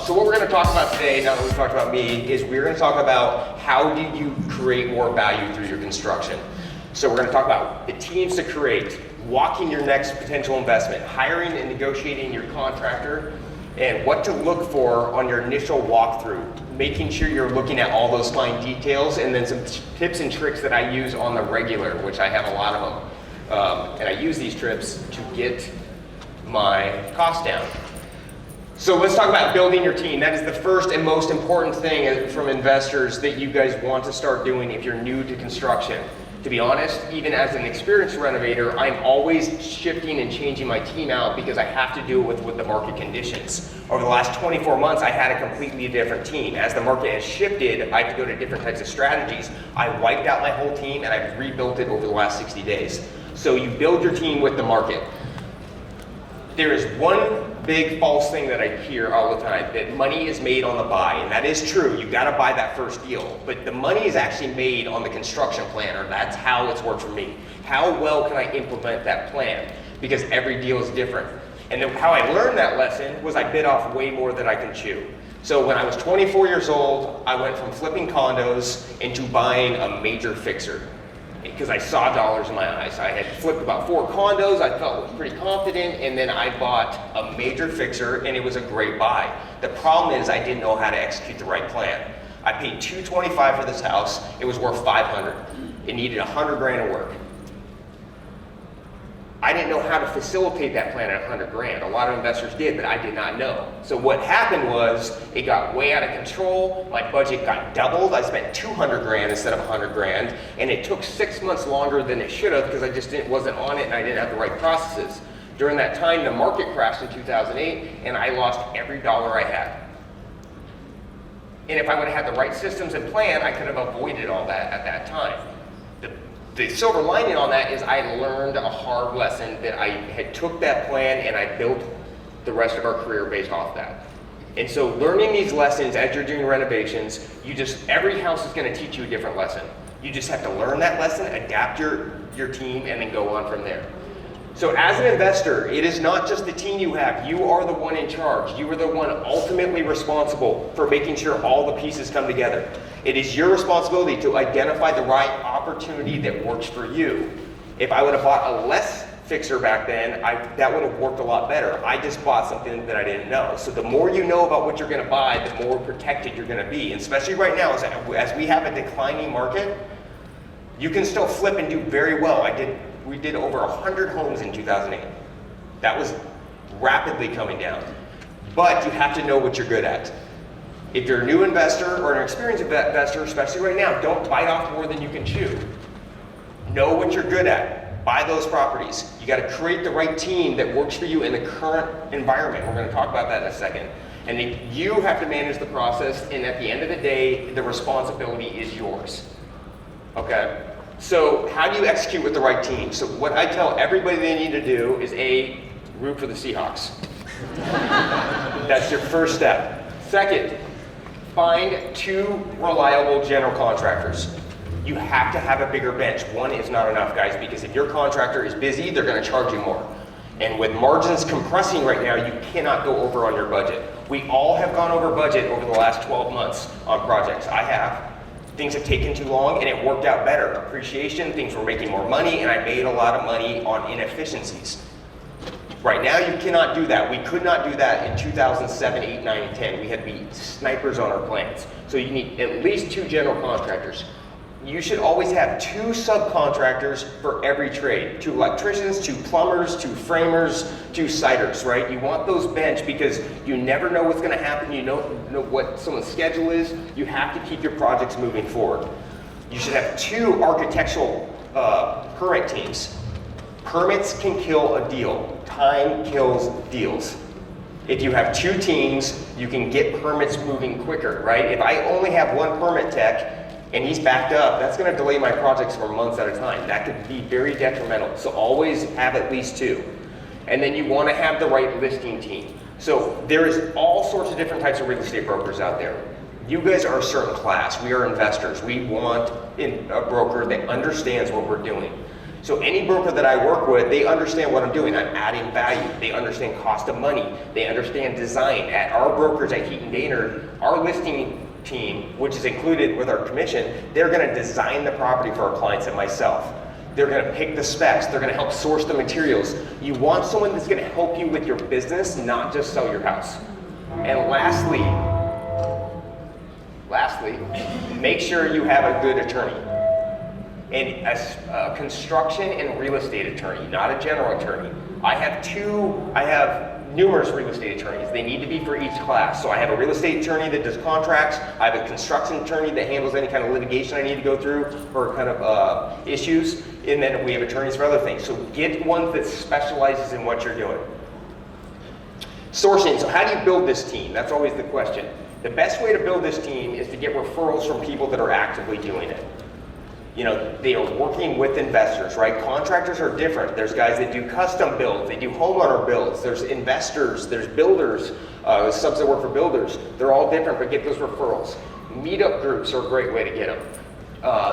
So what we're going to talk about today, now that we've talked about me, is we're going to talk about how do you create more value through your construction. So we're going to talk about the teams to create, walking your next potential investment, hiring and negotiating your contractor, and what to look for on your initial walkthrough, making sure you're looking at all those fine details, and then some tips and tricks that I use on the regular, which I have a lot of them. And I use these trips to get my costs down. So let's talk about building your team. That is the first and most important thing from investors that you guys want to start doing if you're new to construction. To be honest, even as an experienced renovator, I'm always shifting and changing my team out because I have to do it with the market conditions. Over the last 24 months, I had a completely different team. As the market has shifted, I have to go to different types of strategies. I wiped out my whole team and I've rebuilt it over the last 60 days. So you build your team with the market. There is one big false thing that I hear all the time, that money is made on the buy, and that is true. You got to buy that first deal, but the money is actually made on the construction plan, or that's how it's worked for me. How well can I implement that plan? Because every deal is different. And then how I learned that lesson was I bit off way more than I can chew. So when I was 24 years old, I went from flipping condos into buying a major fixer, because I saw dollars in my eyes. I had flipped about 4 condos, I felt pretty confident, and then I bought a major fixer, and it was a great buy. The problem is I didn't know how to execute the right plan. I paid $225 for this house, it was worth $500. It needed $100 grand of work. I didn't know how to facilitate that plan at $100 grand. A lot of investors did, but I did not know. So what happened was, it got way out of control, my budget got doubled, I spent 200 grand instead of 100 grand, and it took 6 months longer than it should have because I just wasn't on it and I didn't have the right processes. During that time, the market crashed in 2008, and I lost every dollar I had. And if I would have had the right systems and plan, I could have avoided all that at that time. The silver lining on that is I learned a hard lesson that I had took that plan and I built the rest of our career based off that. And so learning these lessons as you're doing renovations, every house is going to teach you a different lesson. You just have to learn that lesson, adapt your team, and then go on from there. So as an investor, it is not just the team you have. You are the one in charge. You are the one ultimately responsible for making sure all the pieces come together. It is your responsibility to identify the right opportunity that works for you. If I would have bought a less fixer back then, that would have worked a lot better. I just bought something that I didn't know. So the more you know about what you're going to buy, the more protected you're going to be. And especially right now, as we have a declining market, you can still flip and do very well. We did over 100 homes in 2008. That was rapidly coming down. But you have to know what you're good at. If you're a new investor or an experienced investor, especially right now, don't bite off more than you can chew. Know what you're good at. Buy those properties. You got to create the right team that works for you in the current environment. We're going to talk about that in a second. And then you have to manage the process, and at the end of the day, the responsibility is yours. Okay? So how do you execute with the right team? So what I tell everybody they need to do is root for the Seahawks. That's your first step. Second, find 2 reliable general contractors. You have to have a bigger bench. 1 is not enough, guys, because if your contractor is busy, they're going to charge you more. And with margins compressing right now, you cannot go over on your budget. We all have gone over budget over the last 12 months on projects. I have. Things have taken too long and it worked out better. Appreciation, things were making more money, and I made a lot of money on inefficiencies. Right now you cannot do that. We could not do that in 2007, 8, 9, and 10. We had to be snipers on our plans. So you need at least 2 general contractors. You should always have 2 subcontractors for every trade. 2 electricians, 2 plumbers, 2 framers, 2 siders, right? You want those bench because you never know what's gonna happen. You don't know what someone's schedule is. You have to keep your projects moving forward. You should have 2 architectural permit teams. Permits can kill a deal. Time kills deals. If you have 2 teams, you can get permits moving quicker, right? If I only have 1 permit tech, and he's backed up, that's going to delay my projects for months at a time. That could be very detrimental. So always have at least 2. And then you want to have the right listing team. So there is all sorts of different types of real estate brokers out there. You guys are a certain class. We are investors. We want a broker that understands what we're doing. So any broker that I work with, they understand what I'm doing. I'm adding value. They understand cost of money. They understand design. At our brokers at Heaton Dainard, our listing team, which is included with our commission, they're gonna design the property for our clients and myself. They're gonna pick the specs. They're gonna help source the materials. You want someone that's gonna help you with your business, not just sell your house. And lastly, make sure you have a good attorney. And a construction and real estate attorney, not a general attorney. I have numerous real estate attorneys. They need to be for each class. So I have a real estate attorney that does contracts. I have a construction attorney that handles any kind of litigation I need to go through or kind of issues. And then we have attorneys for other things. So get one that specializes in what you're doing. Sourcing, so how do you build this team? That's always the question. The best way to build this team is to get referrals from people that are actively doing it. You know, they are working with investors, right? Contractors are different. There's guys that do custom builds, they do homeowner builds, there's investors, there's builders, subs that work for builders. They're all different, but get those referrals. Meetup groups are a great way to get them.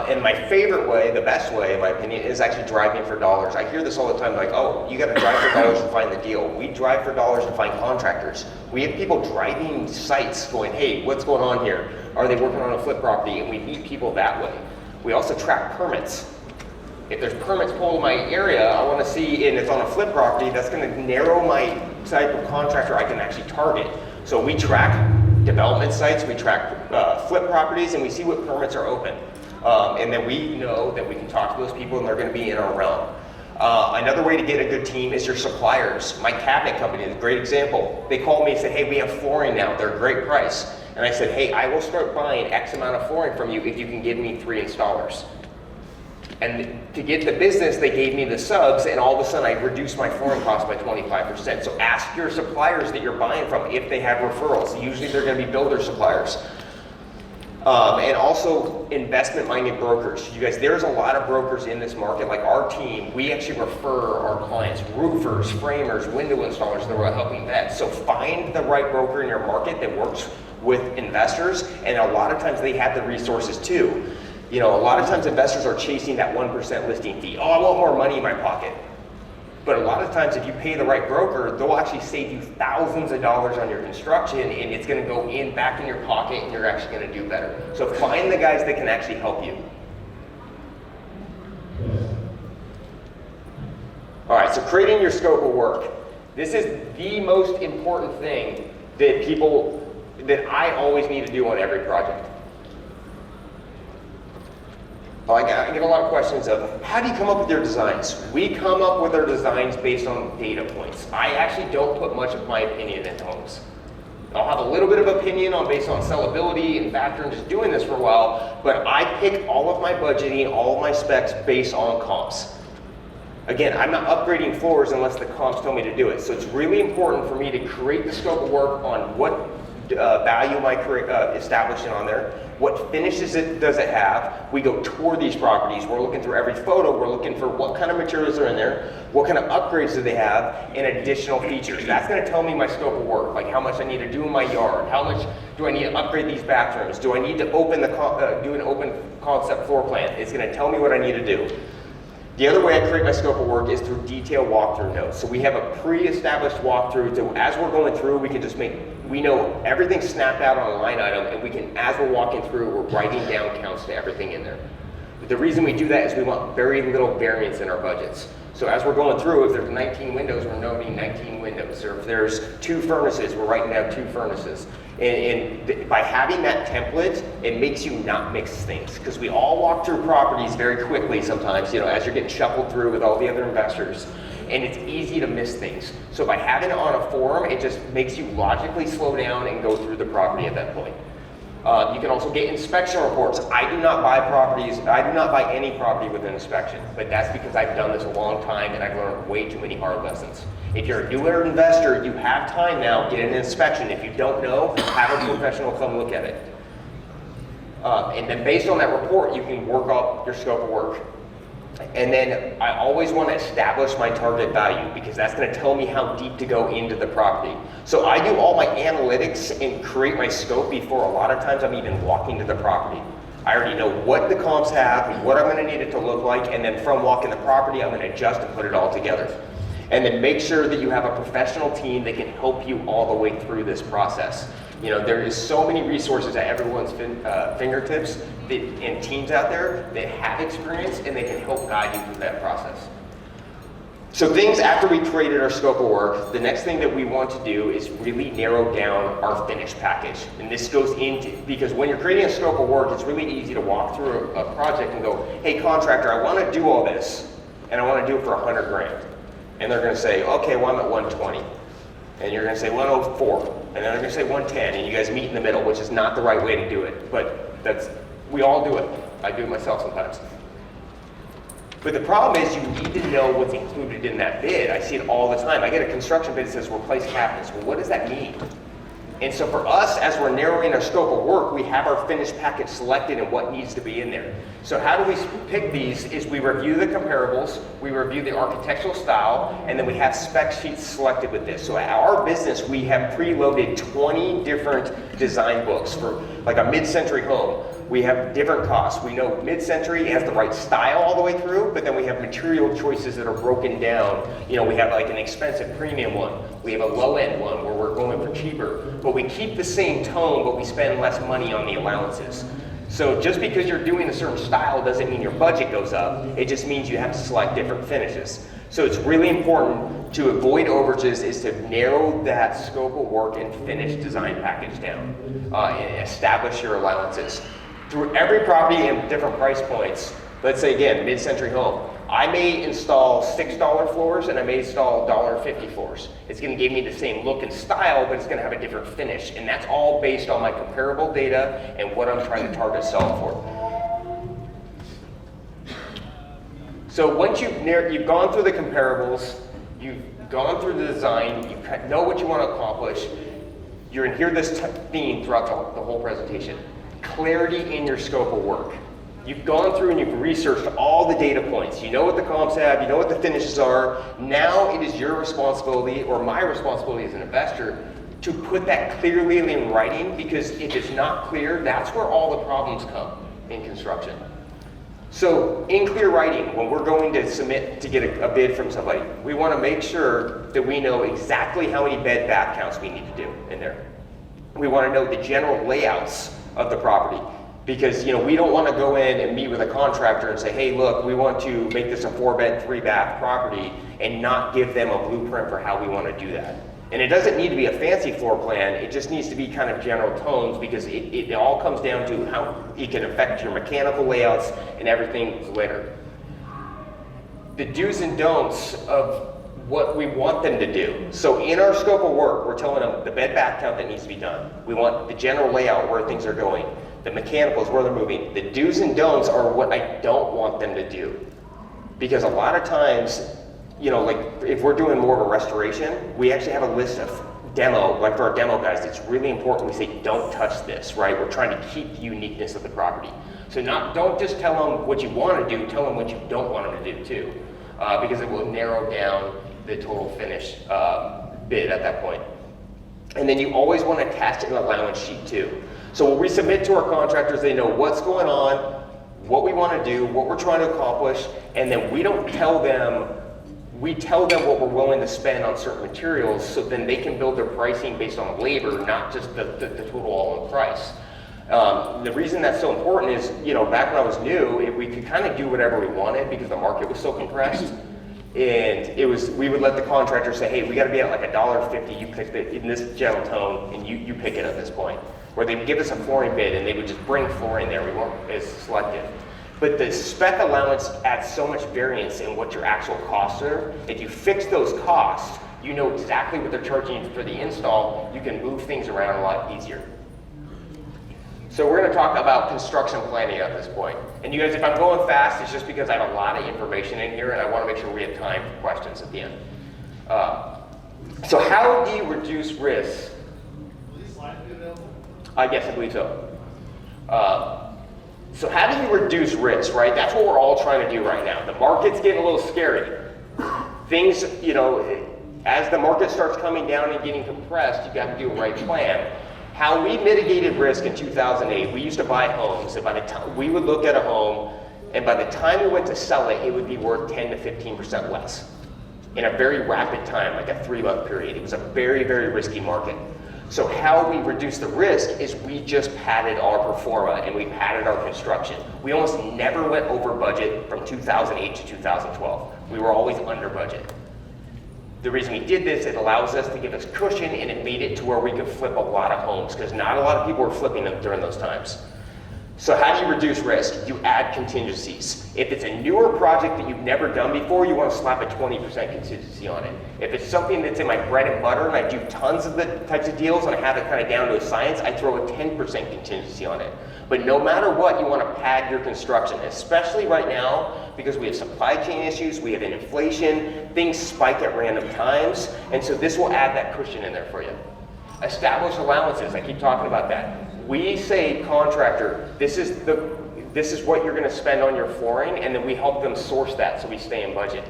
And my favorite way, the best way in my opinion, is actually driving for dollars. I hear this all the time, like, oh, you gotta drive for dollars to find the deal. We drive for dollars to find contractors. We have people driving sites going, hey, what's going on here? Are they working on a flip property? And we meet people that way. We also track permits. If there's permits pulled in my area, I want to see, and it's on a flip property, that's going to narrow my type of contractor I can actually target. So we track development sites, we track flip properties, and we see what permits are open. And then we know that we can talk to those people and they're going to be in our realm. Another way to get a good team is your suppliers. My cabinet company is a great example. They called me and said, hey, we have flooring now, they're a great price. And I said, hey, I will start buying X amount of flooring from you if you can give me 3 installers. And to get the business, they gave me the subs, and all of a sudden I reduced my flooring cost by 25%. So ask your suppliers that you're buying from if they have referrals. Usually they're gonna be builder suppliers. And also investment-minded brokers. You guys, there's a lot of brokers in this market. Like our team, we actually refer our clients, roofers, framers, window installers that we're helping vet. So find the right broker in your market that works with investors, and a lot of times they have the resources too. You know, a lot of times investors are chasing that 1% listing fee. Oh, I want more money in my pocket. But a lot of times if you pay the right broker, they'll actually save you thousands of dollars on your construction, and it's gonna go back in your pocket, and you're actually gonna do better. So find the guys that can actually help you. All right, so creating your scope of work. This is the most important thing that I always need to do on every project. I get a lot of questions of, how do you come up with your designs? We come up with our designs based on data points. I actually don't put much of my opinion into homes. I'll have a little bit of opinion based on sellability and factor and just doing this for a while, but I pick all of my budgeting, all of my specs based on comps. Again, I'm not upgrading floors unless the comps tell me to do it. So it's really important for me to create the scope of work on what value am I establishing on there, what finishes does it have. We go tour these properties, we're looking through every photo, we're looking for what kind of materials are in there, what kind of upgrades do they have, and additional features. That's going to tell me my scope of work, like how much I need to do in my yard, how much do I need to upgrade these bathrooms, do I need to open do an open concept floor plan. It's going to tell me what I need to do. The other way I create my scope of work is through detailed walkthrough notes. So we have a pre-established walkthrough, so as we're going through, we know everything snapped out on a line item, and we can, as we're walking through, we're writing down counts to everything in there. The reason we do that is we want very little variance in our budgets. So as we're going through, if there's 19 windows, we're noting 19 windows. Or if there's 2 furnaces, we're writing down 2 furnaces. And by having that template, it makes you not mix things. Because we all walk through properties very quickly sometimes, you know, as you're getting shuffled through with all the other investors. And it's easy to miss things. So by having it on a form, it just makes you logically slow down and go through the property at that point. You can also get inspection reports. I do not buy any property with an inspection, but that's because I've done this a long time and I've learned way too many hard lessons. If you're a newer investor, you have time now, get an inspection. If you don't know, have a professional come look at it. And then based on that report, you can work up your scope of work. And then I always want to establish my target value because that's going to tell me how deep to go into the property. So I do all my analytics and create my scope before a lot of times I'm even walking to the property. I already know what the comps have, what I'm gonna need it to look like, and then from walking the property, I'm gonna adjust and put it all together. And then make sure that you have a professional team that can help you all the way through this process. You know, there is so many resources at everyone's fingertips and teams out there that have experience and they can help guide you through that process. So things after we created our scope of work, the next thing that we want to do is really narrow down our finished package. And this goes into, because when you're creating a scope of work, it's really easy to walk through a project and go, hey contractor, I want to do all this and I want to do it for 100 grand. And they're going to say, okay, well I'm at 120. And you're going to say 104. And then they're going to say 110. And you guys meet in the middle, which is not the right way to do it. But we all do it. I do it myself sometimes. But the problem is you need to know what's included in that bid. I see it all the time. I get a construction bid that says replace cabinets. Well, what does that mean? And so for us, as we're narrowing our scope of work, we have our finished package selected and what needs to be in there. So how do we pick these is we review the comparables, we review the architectural style, and then we have spec sheets selected with this. So at our business, we have preloaded 20 different design books for like a mid-century home. We have different costs. We know mid-century has the right style all the way through, but then we have material choices that are broken down. You know, we have like an expensive premium one. We have a low-end one where we're going for cheaper. But we keep the same tone, but we spend less money on the allowances. So just because you're doing a certain style doesn't mean your budget goes up. It just means you have to select different finishes. So it's really important to avoid overages is to narrow that scope of work and finish design package down and establish your allowances. Through every property and different price points, let's say again, mid-century home, I may install $6 floors and I may install $1.50 floors. It's gonna give me the same look and style, but it's gonna have a different finish. And that's all based on my comparable data and what I'm trying to target sell for. So once you've gone through the comparables, you've gone through the design, you know what you wanna accomplish, you're gonna hear this theme throughout the whole presentation. Clarity in your scope of work. You've gone through and you've researched all the data points. You know what the comps have, you know what the finishes are. Now it is your responsibility, or my responsibility as an investor, to put that clearly in writing, because if it's not clear, that's where all the problems come in construction. So in clear writing, when we're going to submit to get a bid from somebody, we want to make sure that we know exactly how many bed bath counts we need to do in there. We want to know the general layouts of the property, because we don't want to go in and meet with a contractor and say, hey look, we want to make this a 4-bed 3-bath property, and not give them a blueprint for how we want to do that. And it doesn't need to be a fancy floor plan, it just needs to be kind of general tones, because it all comes down to how it can affect your mechanical layouts and everything later. The do's and don'ts of what we want them to do. So in our scope of work, we're telling them the bed bath count that needs to be done. We want the general layout, where things are going. The mechanicals, where they're moving. The do's and don'ts are what I don't want them to do. Because a lot of times, like if we're doing more of a restoration, we actually have a list of demo, like for our demo guys, it's really important we say, don't touch this, right? We're trying to keep the uniqueness of the property. So don't just tell them what you want to do, tell them what you don't want them to do too. Because it will narrow down the total finish bid at that point. And then you always want to attach an allowance sheet too. So when we submit to our contractors, they know what's going on, what we want to do, what we're trying to accomplish, and then we don't tell them, we tell them what we're willing to spend on certain materials, so then they can build their pricing based on labor, not just the total all-in price. The reason that's so important is, back when I was new, we could kind of do whatever we wanted because the market was so compressed. And we would let the contractor say, hey, we got to be at like $1.50, you pick it in this general tone, and you pick it at this point. Or they would give us a flooring bid, and they would just bring flooring there. We weren't as selective. But the spec allowance adds so much variance in what your actual costs are. If you fix those costs, you know exactly what they're charging for the install. You can move things around a lot easier. So we're going to talk about construction planning at this point. And you guys, if I'm going fast, it's just because I have a lot of information in here and I want to make sure we have time for questions at the end. So how do you reduce risk? Will these slides be available? Yes, I believe so. So how do you reduce risk, right? That's what we're all trying to do right now. The market's getting a little scary. Things, as the market starts coming down and getting compressed, you've got to do a right plan. How we mitigated risk in 2008, we used to buy homes, and by the time we would look at a home, and by the time we went to sell it, it would be worth 10 to 15% less in a very rapid time, like a 3-month period. It was a very, very risky market. So how we reduced the risk is we just padded our pro forma and we padded our construction. We almost never went over budget from 2008 to 2012. We were always under budget. The reason we did this, it allows us to give us cushion, and it made it to where we could flip a lot of homes, because not a lot of people were flipping them during those times. So how do you reduce risk? You add contingencies. If it's a newer project that you've never done before, you want to slap a 20% contingency on it. If it's something that's in my bread and butter and I do tons of the types of deals and I have it kind of down to a science, I throw a 10% contingency on it. But no matter what, you want to pad your construction, especially right now, because we have supply chain issues, we have inflation, things spike at random times, and so this will add that cushion in there for you. Establish allowances, I keep talking about that. We say, contractor, this is what you're going to spend on your flooring, and then we help them source that so we stay in budget.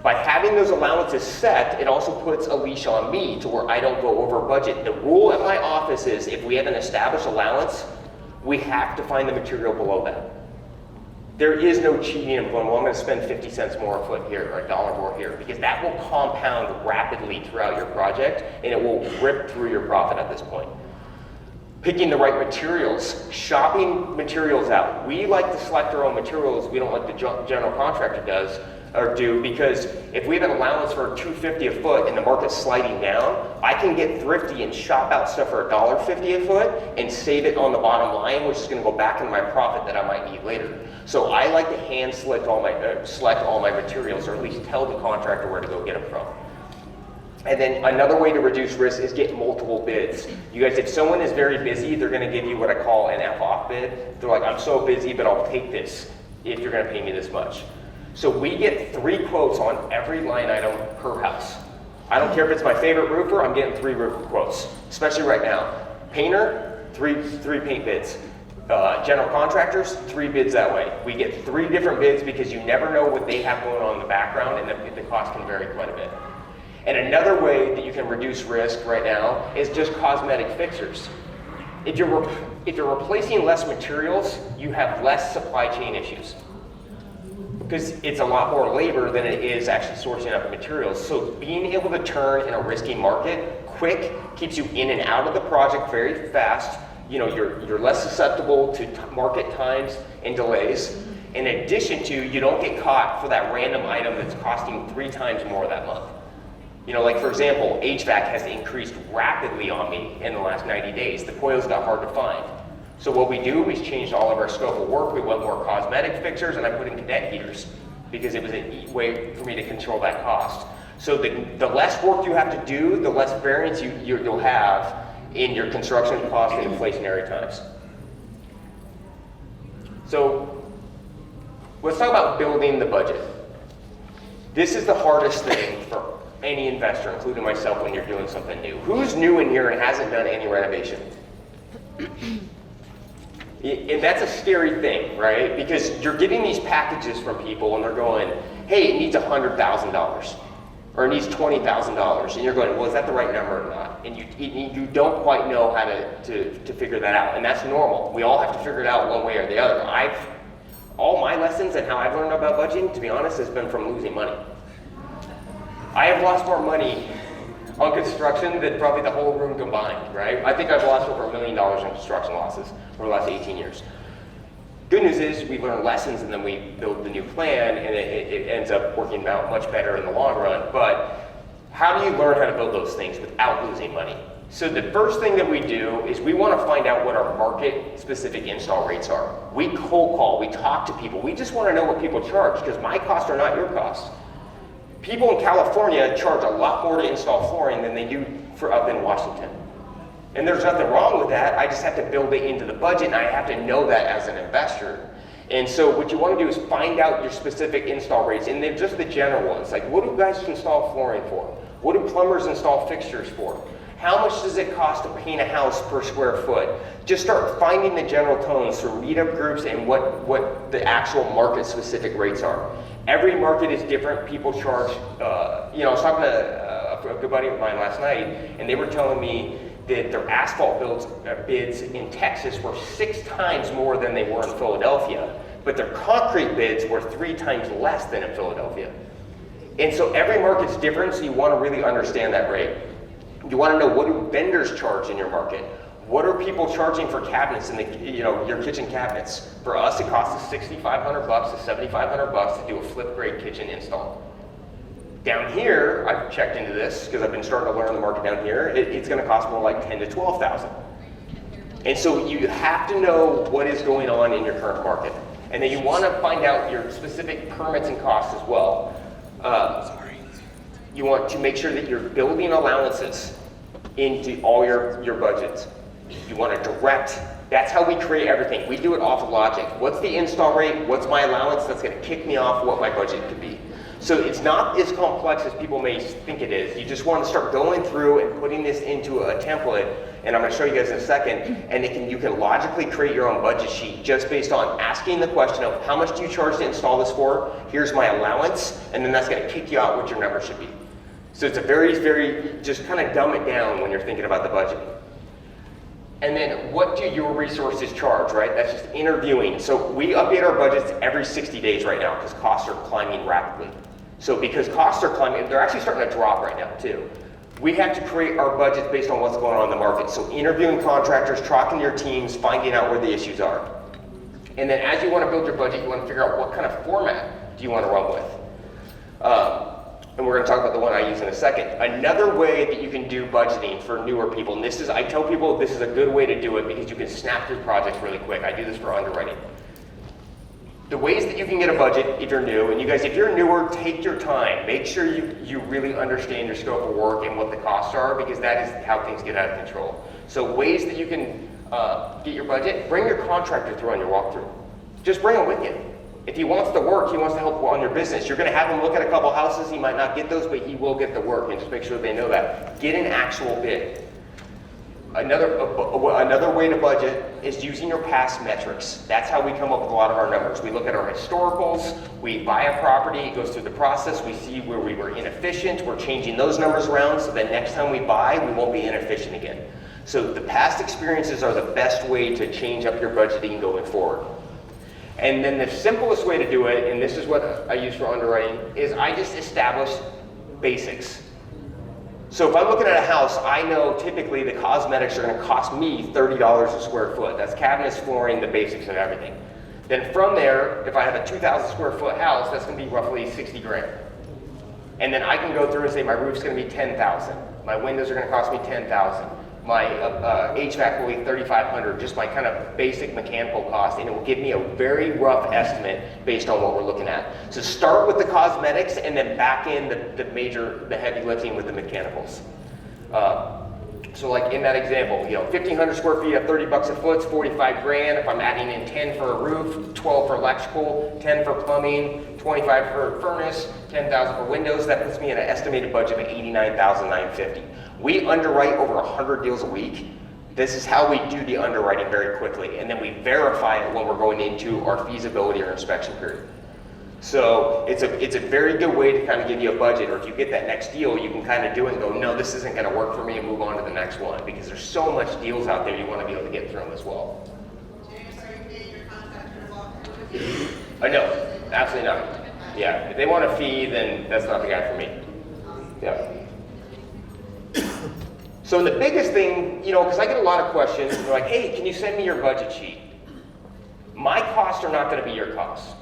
By having those allowances set, it also puts a leash on me to where I don't go over budget. The rule at my office is if we have an established allowance, we have to find the material below that. There is no cheating and going, well, I'm going to spend 50 cents more a foot here or $1 more here, because that will compound rapidly throughout your project and it will rip through your profit at this point. Picking the right materials, shopping materials out. We like to select our own materials. We don't like the general contractor does or do, because if we have an allowance for $250 a foot and the market's sliding down, I can get thrifty and shop out stuff for $1.50 a foot and save it on the bottom line, which is going to go back into my profit that I might need later. So I like to hand select all my materials, or at least tell the contractor where to go get them from. And then another way to reduce risk is get multiple bids. You guys, if someone is very busy, they're going to give you what I call an F-off bid. They're like, I'm so busy, but I'll take this if you're going to pay me this much. So we get 3 quotes on every line item per house. I don't care if it's my favorite roofer, I'm getting 3 roofer quotes, especially right now. Painter, three paint bids. General contractors, 3 bids that way. We get 3 different bids because you never know what they have going on in the background, and the cost can vary quite a bit. And another way that you can reduce risk right now is just cosmetic fixtures. If you're replacing less materials, you have less supply chain issues, because it's a lot more labor than it is actually sourcing up materials. So being able to turn in a risky market quick keeps you in and out of the project very fast. You know, you're less susceptible to market times and delays. In addition to, you don't get caught for that random item that's costing 3 times more that month. You know, like for example, HVAC has increased rapidly on me in the last 90 days. The coils got hard to find. So what we do is changed all of our scope of work. We went more cosmetic fixtures, and I put in cadet heaters because it was a way for me to control that cost. So the less work you have to do, the less variance you'll have in your construction cost in inflationary times. So let's talk about building the budget. This is the hardest thing for any investor, including myself, when you're doing something new. Who's new in here and hasn't done any renovation? And that's a scary thing, right? Because you're getting these packages from people and they're going, hey, it needs $100,000 or it needs $20,000. And you're going, well, is that the right number or not? And you don't quite know how to figure that out. And that's normal. We all have to figure it out one way or the other. All my lessons and how I've learned about budgeting, to be honest, has been from losing money. I have lost more money on construction than probably the whole room combined, right? I think I've lost over $1 million in construction losses over the last 18 years. Good news is we learn lessons and then we build the new plan, and it ends up working out much better in the long run. But how do you learn how to build those things without losing money? So the first thing that we do is we want to find out what our market-specific install rates are. We cold call, we talk to people. We just want to know what people charge, because my costs are not your costs. People in California charge a lot more to install flooring than they do for up in Washington. And there's nothing wrong with that. I just have to build it into the budget, and I have to know that as an investor. And so what you want to do is find out your specific install rates, and then just the general ones. Like, what do guys install flooring for? What do plumbers install fixtures for? How much does it cost to paint a house per square foot? Just start finding the general tones through meetup groups and what the actual market-specific rates are. Every market is different. People charge, I was talking to a good buddy of mine last night, and they were telling me that their asphalt bids in Texas were 6 times more than they were in Philadelphia, but their concrete bids were 3 times less than in Philadelphia. And so every market's different, so you want to really understand that rate. You want to know, what do vendors charge in your market? What are people charging for cabinets in the, your kitchen cabinets? For us, it costs us $6,500 to $7,500 to do a flip grade kitchen install. Down here, I've checked into this because I've been starting to learn the market down here. It's going to cost more like $10,000 to $12,000. And so you have to know what is going on in your current market. And then you want to find out your specific permits and costs as well. You want to make sure that you're building allowances into all your budgets. You want to direct, that's how we create everything. We do it off of logic. What's the install rate? What's my allowance? That's going to kick me off what my budget could be. So it's not as complex as people may think it is. You just want to start going through and putting this into a template, and I'm going to show you guys in a second, and you can logically create your own budget sheet just based on asking the question of how much do you charge to install this for? Here's my allowance, and then that's going to kick you out what your number should be. So it's a very, just kind of dumb it down when you're thinking about the budget. And then what do your resources charge, right? That's just interviewing. So we update our budgets every 60 days right now because costs are climbing rapidly. So because costs are climbing, they're actually starting to drop right now too. We have to create our budgets based on what's going on in the market. So interviewing contractors, talking to your teams, finding out where the issues are. And then as you want to build your budget, you want to figure out what kind of format do you want to run with. And we're going to talk about the one I use in a second. Another way that you can do budgeting for newer people, and this is, I tell people this is a good way to do it because you can snap through projects really quick. I do this for underwriting. The ways that you can get a budget if you're new, and you guys, if you're newer, take your time. Make sure you really understand your scope of work and what the costs are, because that is how things get out of control. So ways that you can get your budget, bring your contractor through on your walkthrough. Just bring him with you. If he wants to work, he wants to help on your business. You're going to have him look at a couple houses. He might not get those, but he will get the work, and just make sure they know that. Get an actual bid. Another way to budget is using your past metrics. That's how we come up with a lot of our numbers. We look at our historicals, we buy a property, it goes through the process, we see where we were inefficient, we're changing those numbers around so that next time we buy, we won't be inefficient again. So the past experiences are the best way to change up your budgeting going forward. And then the simplest way to do it, and this is what I use for underwriting, is I just establish basics. So if I'm looking at a house, I know typically the cosmetics are going to cost me $30 a square foot. That's cabinets, flooring, the basics of everything. Then from there, if I have a 2,000 square foot house, that's going to be roughly 60 grand. And then I can go through and say my roof's going to be 10,000. My windows are going to cost me 10,000. My HVAC will be 3,500, just my kind of basic mechanical cost, and it will give me a very rough estimate based on what we're looking at. So start with the cosmetics and then back in the heavy lifting with the mechanicals. So like in that example, 1,500 square feet at $30 a foot, it's 45 grand. If I'm adding in 10 for a roof, 12 for electrical, 10 for plumbing, 25 for furnace, 10,000 for windows, that puts me in an estimated budget of $89,950. We underwrite over 100 deals a week. This is how we do the underwriting very quickly, and then we verify it when we're going into our feasibility or inspection period. So it's a very good way to kind of give you a budget, or if you get that next deal, you can kind of do it and go, no, this isn't going to work for me, and move on to the next one, because there's so much deals out there you want to be able to get through them as well. James, are you getting your contractor to walk through with you? No, absolutely not. Yeah, if they want a fee, then that's not the guy for me. Yeah. So the biggest thing, because I get a lot of questions, they're like, hey, can you send me your budget sheet? My costs are not going to be your costs.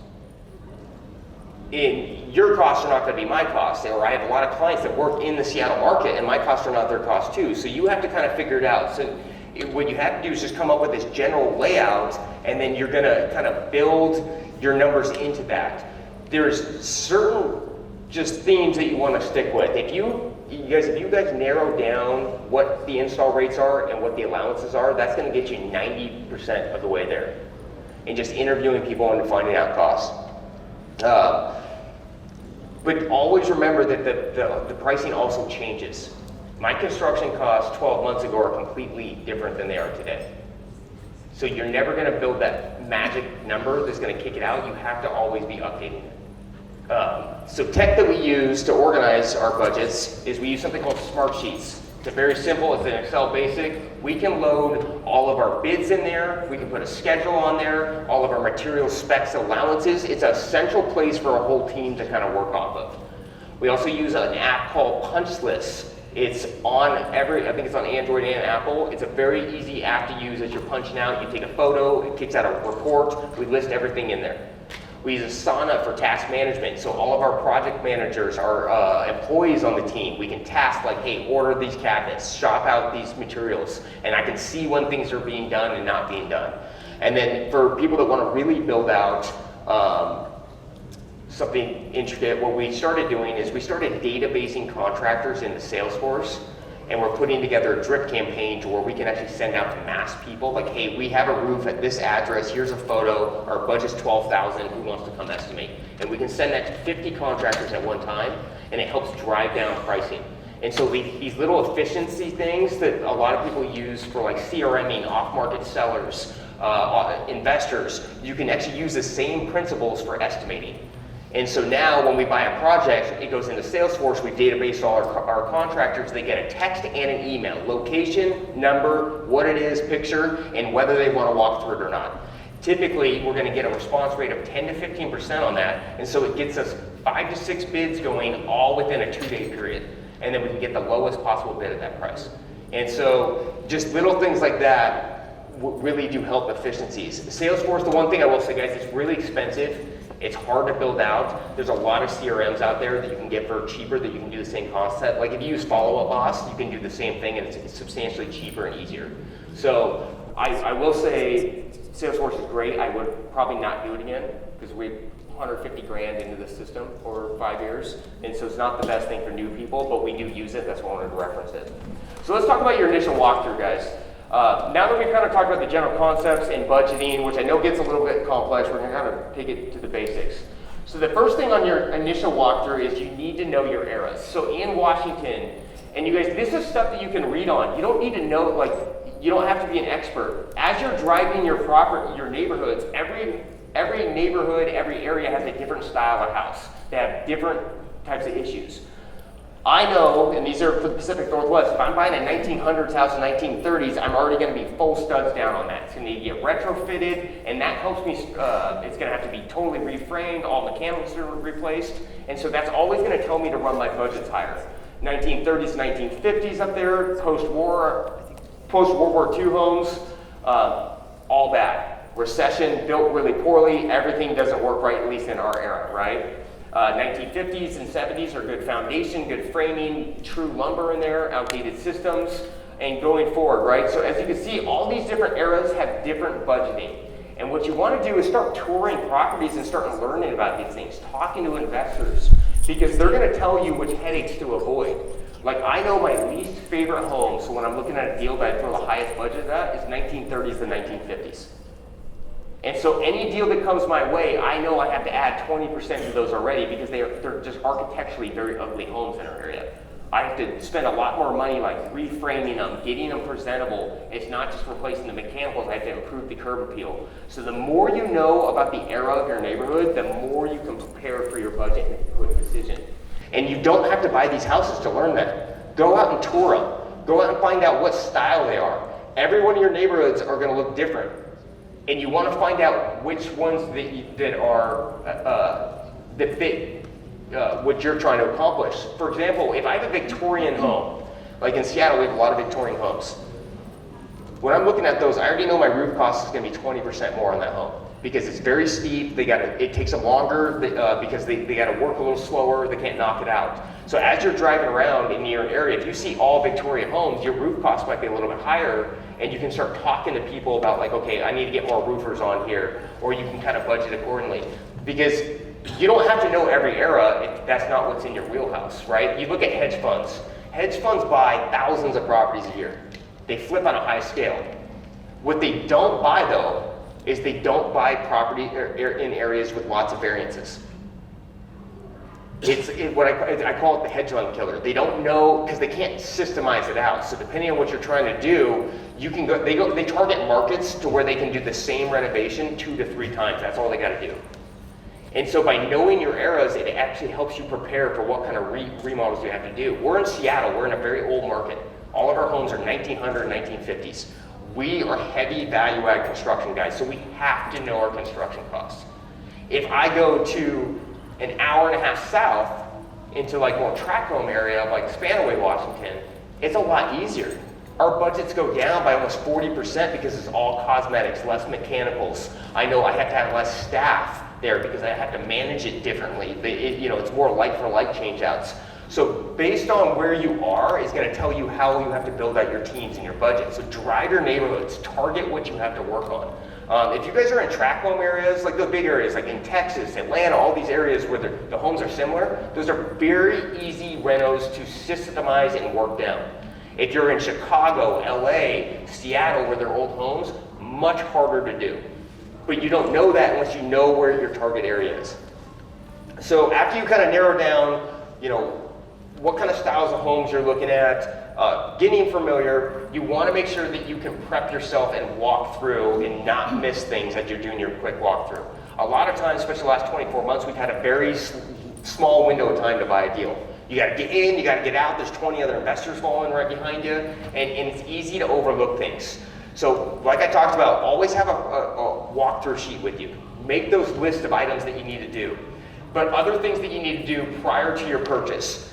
Your costs are not going to be my costs. Or I have a lot of clients that work in the Seattle market, and my costs are not their costs too. So you have to kind of figure it out. So what you have to do is just come up with this general layout, and then you're going to kind of build your numbers into that. There's certain just themes that you want to stick with. If you guys narrow down what the install rates are and what the allowances are, that's going to get you 90% of the way there. And just interviewing people and finding out costs. But always remember that the pricing also changes. My construction costs 12 months ago are completely different than they are today. So you're never going to build that magic number that's going to kick it out. You have to always be updating it. So tech that we use to organize our budgets is we use something called Smart Sheets. It's a very simple, it's an Excel basic. We can load all of our bids in there. We can put a schedule on there, all of our material specs, allowances. It's a central place for a whole team to kind of work off of. We also use an app called Punchlist. It's on I think it's on Android and Apple. It's a very easy app to use as you're punching out. You take a photo, it kicks out a report. We list everything in there. We use Asana for task management, so all of our project managers are employees on the team. We can task like, hey, order these cabinets, shop out these materials, and I can see when things are being done and not being done. And then for people that want to really build out something intricate, what we started doing is we started databasing contractors in the Salesforce, and we're putting together a drip campaign to where we can actually send out to mass people, like, hey, we have a roof at this address, here's a photo, our budget's $12,000, who wants to come estimate? And we can send that to 50 contractors at one time, and it helps drive down pricing. And so these little efficiency things that a lot of people use for like CRMing, off-market sellers, investors, you can actually use the same principles for estimating. And so now when we buy a project, it goes into Salesforce, we database all our contractors, they get a text and an email, location, number, what it is, picture, and whether they want to walk through it or not. Typically, we're going to get a response rate of 10 to 15% on that, and so it gets us 5 to 6 bids going all within a 2-day period, and then we can get the lowest possible bid at that price. And so just little things like that really do help efficiencies. Salesforce, the one thing I will say, guys, it's really expensive. It's hard to build out. There's a lot of CRMs out there that you can get for cheaper that you can do the same concept. Like if you use Follow Up Boss, you can do the same thing and it's substantially cheaper and easier. So I will say Salesforce is great. I would probably not do it again because we 150 grand into the system for 5 years. And so it's not the best thing for new people, but we do use it. That's why I wanted to reference it. So let's talk about your initial walkthrough, guys. Now that we've kind of talked about the general concepts and budgeting, which I know gets a little bit complex, we're going to kind of take it to the basics. So the first thing on your initial walkthrough is you need to know your eras. So in Washington, and you guys, this is stuff that you can read on. You don't need to know, like, you don't have to be an expert. As you're driving your property, your neighborhoods, every neighborhood, every area has a different style of house. They have different types of issues. I know, and these are for the Pacific Northwest, if I'm buying a 1900s house in 1930s, I'm already going to be full studs down on that. It's going to get retrofitted, and that helps me, it's going to have to be totally reframed, all mechanicals are replaced, and so that's always going to tell me to run my budgets higher. 1930s, 1950s up there, post-World War II homes, all bad. Recession, built really poorly, everything doesn't work right, at least in our era, right? 1950s and 70s are good foundation, good framing, true lumber in there, outdated systems, and going forward, right? So as you can see, all these different eras have different budgeting. And what you want to do is start touring properties and start learning about these things, talking to investors, because they're going to tell you which headaches to avoid. Like I know my least favorite home, so when I'm looking at a deal that I throw the highest budget at, is 1930s to 1950s. And so any deal that comes my way, I know I have to add 20% to those already because they're just architecturally very ugly homes in our area. I have to spend a lot more money like reframing them, getting them presentable. It's not just replacing the mechanicals, I have to improve the curb appeal. So the more you know about the era of your neighborhood, the more you can prepare for your budget and quick decision. And you don't have to buy these houses to learn that. Go out and tour them. Go out and find out what style they are. Every one of your neighborhoods are going to look different. And you want to find out which ones that fit what you're trying to accomplish. For example, if I have a Victorian home, like in Seattle, we have a lot of Victorian homes. When I'm looking at those, I already know my roof cost is going to be 20% more on that home because it's very steep. It takes them longer because they got to work a little slower. They can't knock it out. So as you're driving around in your area, if you see all Victorian homes, your roof cost might be a little bit higher. And you can start talking to people about like, okay, I need to get more roofers on here, or you can kind of budget accordingly. Because you don't have to know every era if that's not what's in your wheelhouse, right? You look at hedge funds. Hedge funds buy thousands of properties a year. They flip on a high scale. What they don't buy though, is they don't buy property in areas with lots of variances. I call it the hedge fund killer. They don't know because they can't systemize it out. So depending on what you're trying to do, you can they target markets to where they can do the same renovation 2 to 3 times. That's all they got to do. And so by knowing your areas, it actually helps you prepare for what kind of remodels you have to do. We're in Seattle, we're in a very old market. All of our homes are 1900, 1950s. We are heavy value add construction guys, so we have to know our construction costs. If I go to an hour and a half south into like more tract home area like Spanaway, Washington, it's a lot easier. Our budgets go down by almost 40% because it's all cosmetics, less mechanicals. I know I have to have less staff there because I have to manage it differently. It's more like for like change outs. So based on where you are is going to tell you how you have to build out your teams and your budget. So drive your neighborhoods, target what you have to work on. If you guys are in tract home areas, like the big areas, like in Texas, Atlanta, all these areas where the homes are similar, those are very easy renos to systemize and work down. If you're in Chicago, LA, Seattle, where they're old homes, much harder to do. But you don't know that unless you know where your target area is. So after you kind of narrow down, what kind of styles of homes you're looking at, getting familiar, you want to make sure that you can prep yourself and walk through and not miss things as you're doing your quick walkthrough. A lot of times, especially the last 24 months, we've had a very small window of time to buy a deal. You got to get in, you got to get out, there's 20 other investors following right behind you, and it's easy to overlook things. So like I talked about, always have a walkthrough sheet with you. Make those lists of items that you need to do. But other things that you need to do prior to your purchase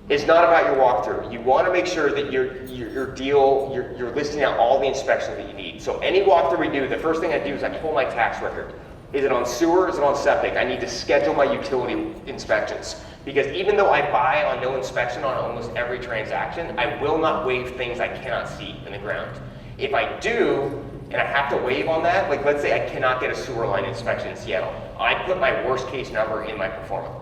is not about your walkthrough. You want to make sure that your deal, you're listing out all the inspections that you need. So any walkthrough we do, the first thing I do is I pull my tax record. Is it on sewer? Is it on septic? I need to schedule my utility inspections. Because even though I buy on no inspection on almost every transaction, I will not waive things I cannot see in the ground. If I do, and I have to waive on that, like let's say I cannot get a sewer line inspection in Seattle, I put my worst case number in my performa.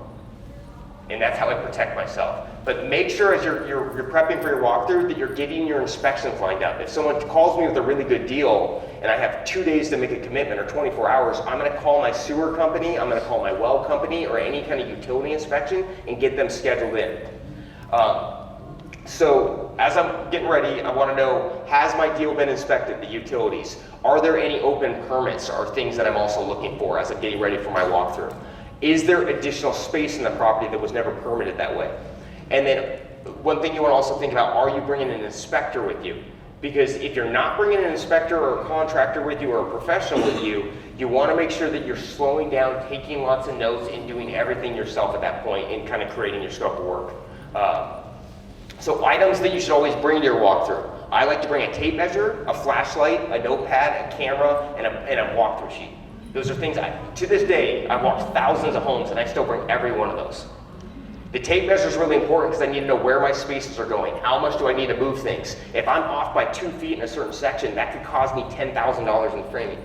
And that's how I protect myself. But make sure as you're prepping for your walkthrough that you're getting your inspections lined up. If someone calls me with a really good deal and I have 2 days to make a commitment or 24 hours, I'm gonna call my sewer company, I'm gonna call my well company or any kind of utility inspection and get them scheduled in. So as I'm getting ready, I want to know, has my deal been inspected, the utilities? Are there any open permits or things that I'm also looking for as I'm getting ready for my walkthrough? Is there additional space in the property that was never permitted that way? And then one thing you want to also think about, are you bringing an inspector with you? Because if you're not bringing an inspector or a contractor with you or a professional with you, you want to make sure that you're slowing down, taking lots of notes, and doing everything yourself at that point and kind of creating your scope of work. So items that you should always bring to your walkthrough. I like to bring a tape measure, a flashlight, a notepad, a camera, and a walkthrough sheet. Those are things to this day, I've walked thousands of homes and I still bring every one of those. The tape measure is really important because I need to know where my spaces are going. How much do I need to move things? If I'm off by 2 feet in a certain section, that could cost me $10,000 in framing.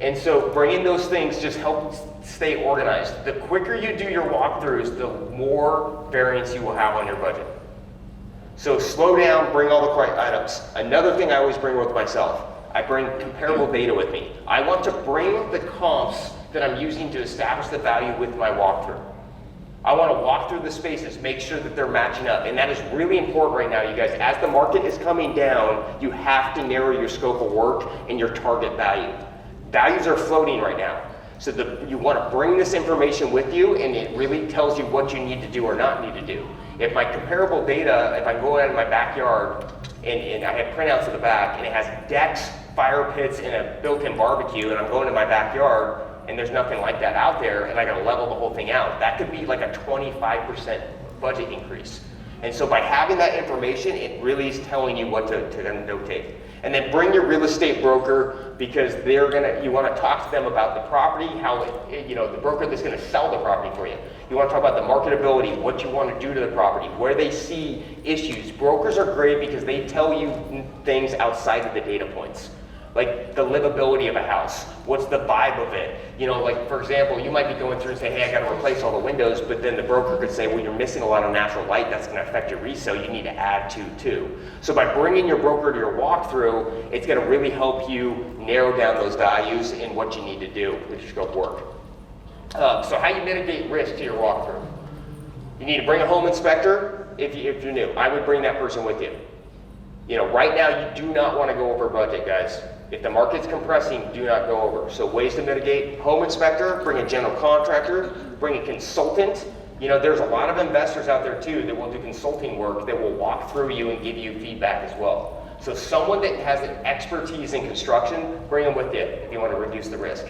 And so bringing those things just helps stay organized. The quicker you do your walkthroughs, the more variance you will have on your budget. So slow down, bring all the correct items. Another thing I always bring with myself, I bring comparable data with me. I want to bring the comps that I'm using to establish the value with my walkthrough. I want to walk through the spaces, make sure that they're matching up. And that is really important right now, you guys. As the market is coming down, you have to narrow your scope of work and your target value. Values are floating right now. So you want to bring this information with you, and it really tells you what you need to do or not need to do. If my comparable data, if I go out in my backyard and I have printouts in the back and it has decks, fire pits, and a built-in barbecue, and I'm going to my backyard and there's nothing like that out there, and I gotta level the whole thing out, that could be like a 25% budget increase. And so by having that information, it really is telling you what to notate. And then bring your real estate broker, because you want to talk to them about the property, how the broker that's going to sell the property for you. You want to talk about the marketability, what you want to do to the property, where they see issues. Brokers are great because they tell you things outside of the data points. Like the livability of a house, what's the vibe of it? Like for example, you might be going through and say, hey, I got to replace all the windows, but then the broker could say, well, you're missing a lot of natural light, that's going to affect your resale, you need to add to too. So by bringing your broker to your walkthrough, it's going to really help you narrow down those values and what you need to do with your scope work. So how you mitigate risk to your walkthrough? You need to bring a home inspector if you're new. I would bring that person with you. Right now, you do not want to go over budget, guys. If the market's compressing, do not go over. So ways to mitigate: home inspector, bring a general contractor, bring a consultant. You know, there's a lot of investors out there too that will do consulting work that will walk through you and give you feedback as well. So someone that has an expertise in construction, bring them with you if you want to reduce the risk.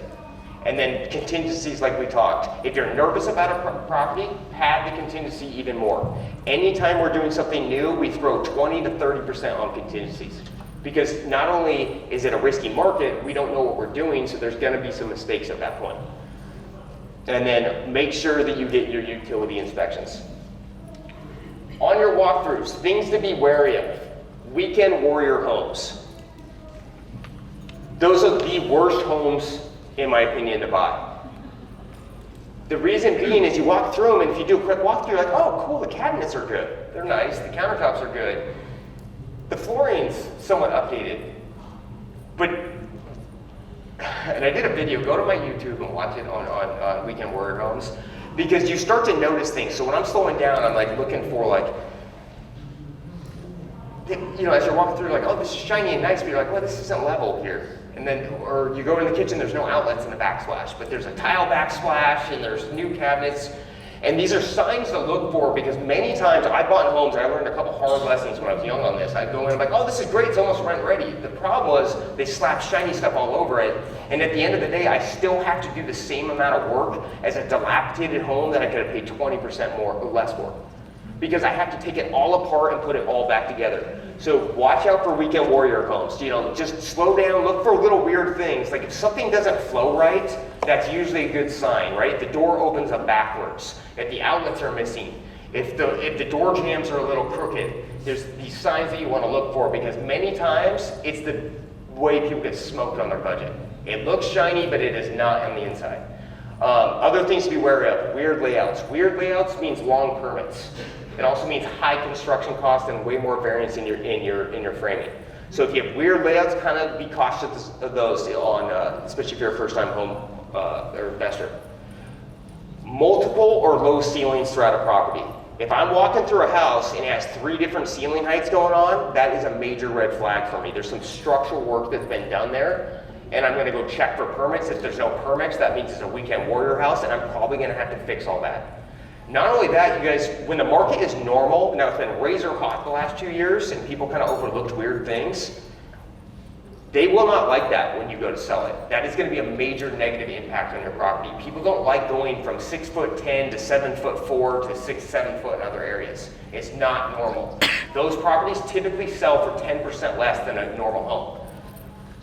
And then contingencies like we talked. If you're nervous about a property, pad the contingency even more. Anytime we're doing something new, we throw 20 to 30% on contingencies. Because not only is it a risky market, we don't know what we're doing, so there's gonna be some mistakes at that point. And then make sure that you get your utility inspections. On your walkthroughs, things to be wary of. Weekend warrior homes. Those are the worst homes, in my opinion, to buy. The reason being is you walk through them, and if you do a quick walkthrough, you're like, oh, cool, the cabinets are good. They're nice, the countertops are good. The flooring's somewhat updated. But, and I did a video, go to my YouTube and watch it on Weekend Warrior Homes, because you start to notice things. So when I'm slowing down, I'm like looking for like, you know, as you're walking through, you're like, oh, this is shiny and nice, but you're like, well, this isn't level here. And then, or you go in the kitchen, there's no outlets in the backsplash, but there's a tile backsplash and there's new cabinets. And these are signs to look for, because many times I bought homes, and I learned a couple hard lessons when I was young on this. I'd go in and like, oh, this is great, it's almost rent ready. The problem was they slapped shiny stuff all over it. And at the end of the day, I still have to do the same amount of work as a dilapidated home that I could have paid 20% more or less for. Because I have to take it all apart and put it all back together. So watch out for Weekend Warrior homes. You know, just slow down, look for little weird things. Like if something doesn't flow right, that's usually a good sign, right? The door opens up backwards. If the outlets are missing, if the door jambs are a little crooked, there's these signs that you want to look for, because many times it's the way people get smoked on their budget. It looks shiny, but it is not on the inside. Other things to be wary of: weird layouts. Weird layouts means long permits. It also means high construction cost and way more variance in your framing. So if you have weird layouts, kind of be cautious of those on, especially if you're a first-time home or investor. Multiple or low ceilings throughout a property. If I'm walking through a house and it has 3 different ceiling heights going on, that is a major red flag for me. There's some structural work that's been done there, and I'm gonna go check for permits. If there's no permits, that means it's a Weekend Warrior house, and I'm probably gonna have to fix all that. Not only that, you guys, when the market is normal, now it's been razor hot the last 2 years and people kind of overlooked weird things, they will not like that when you go to sell it. That is going to be a major negative impact on your property. People don't like going from 6'10" to 7'4" to 6, 7 foot in other areas. It's not normal. Those properties typically sell for 10% less than a normal home.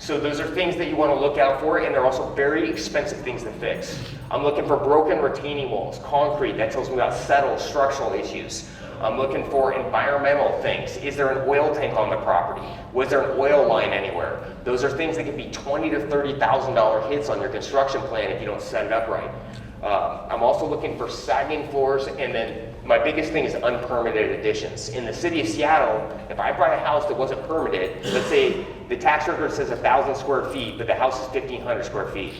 So those are things that you want to look out for, and they're also very expensive things to fix. I'm looking for broken retaining walls, concrete. That tells me about settled structural issues. I'm looking for environmental things. Is there an oil tank on the property? Was there an oil line anywhere? Those are things that can be $20,000 to $30,000 hits on your construction plan if you don't set it up right. I'm also looking for sagging floors, and then my biggest thing is unpermitted additions. In the city of Seattle, if I buy a house that wasn't permitted, let's say the tax record says 1,000 square feet, but the house is 1,500 square feet.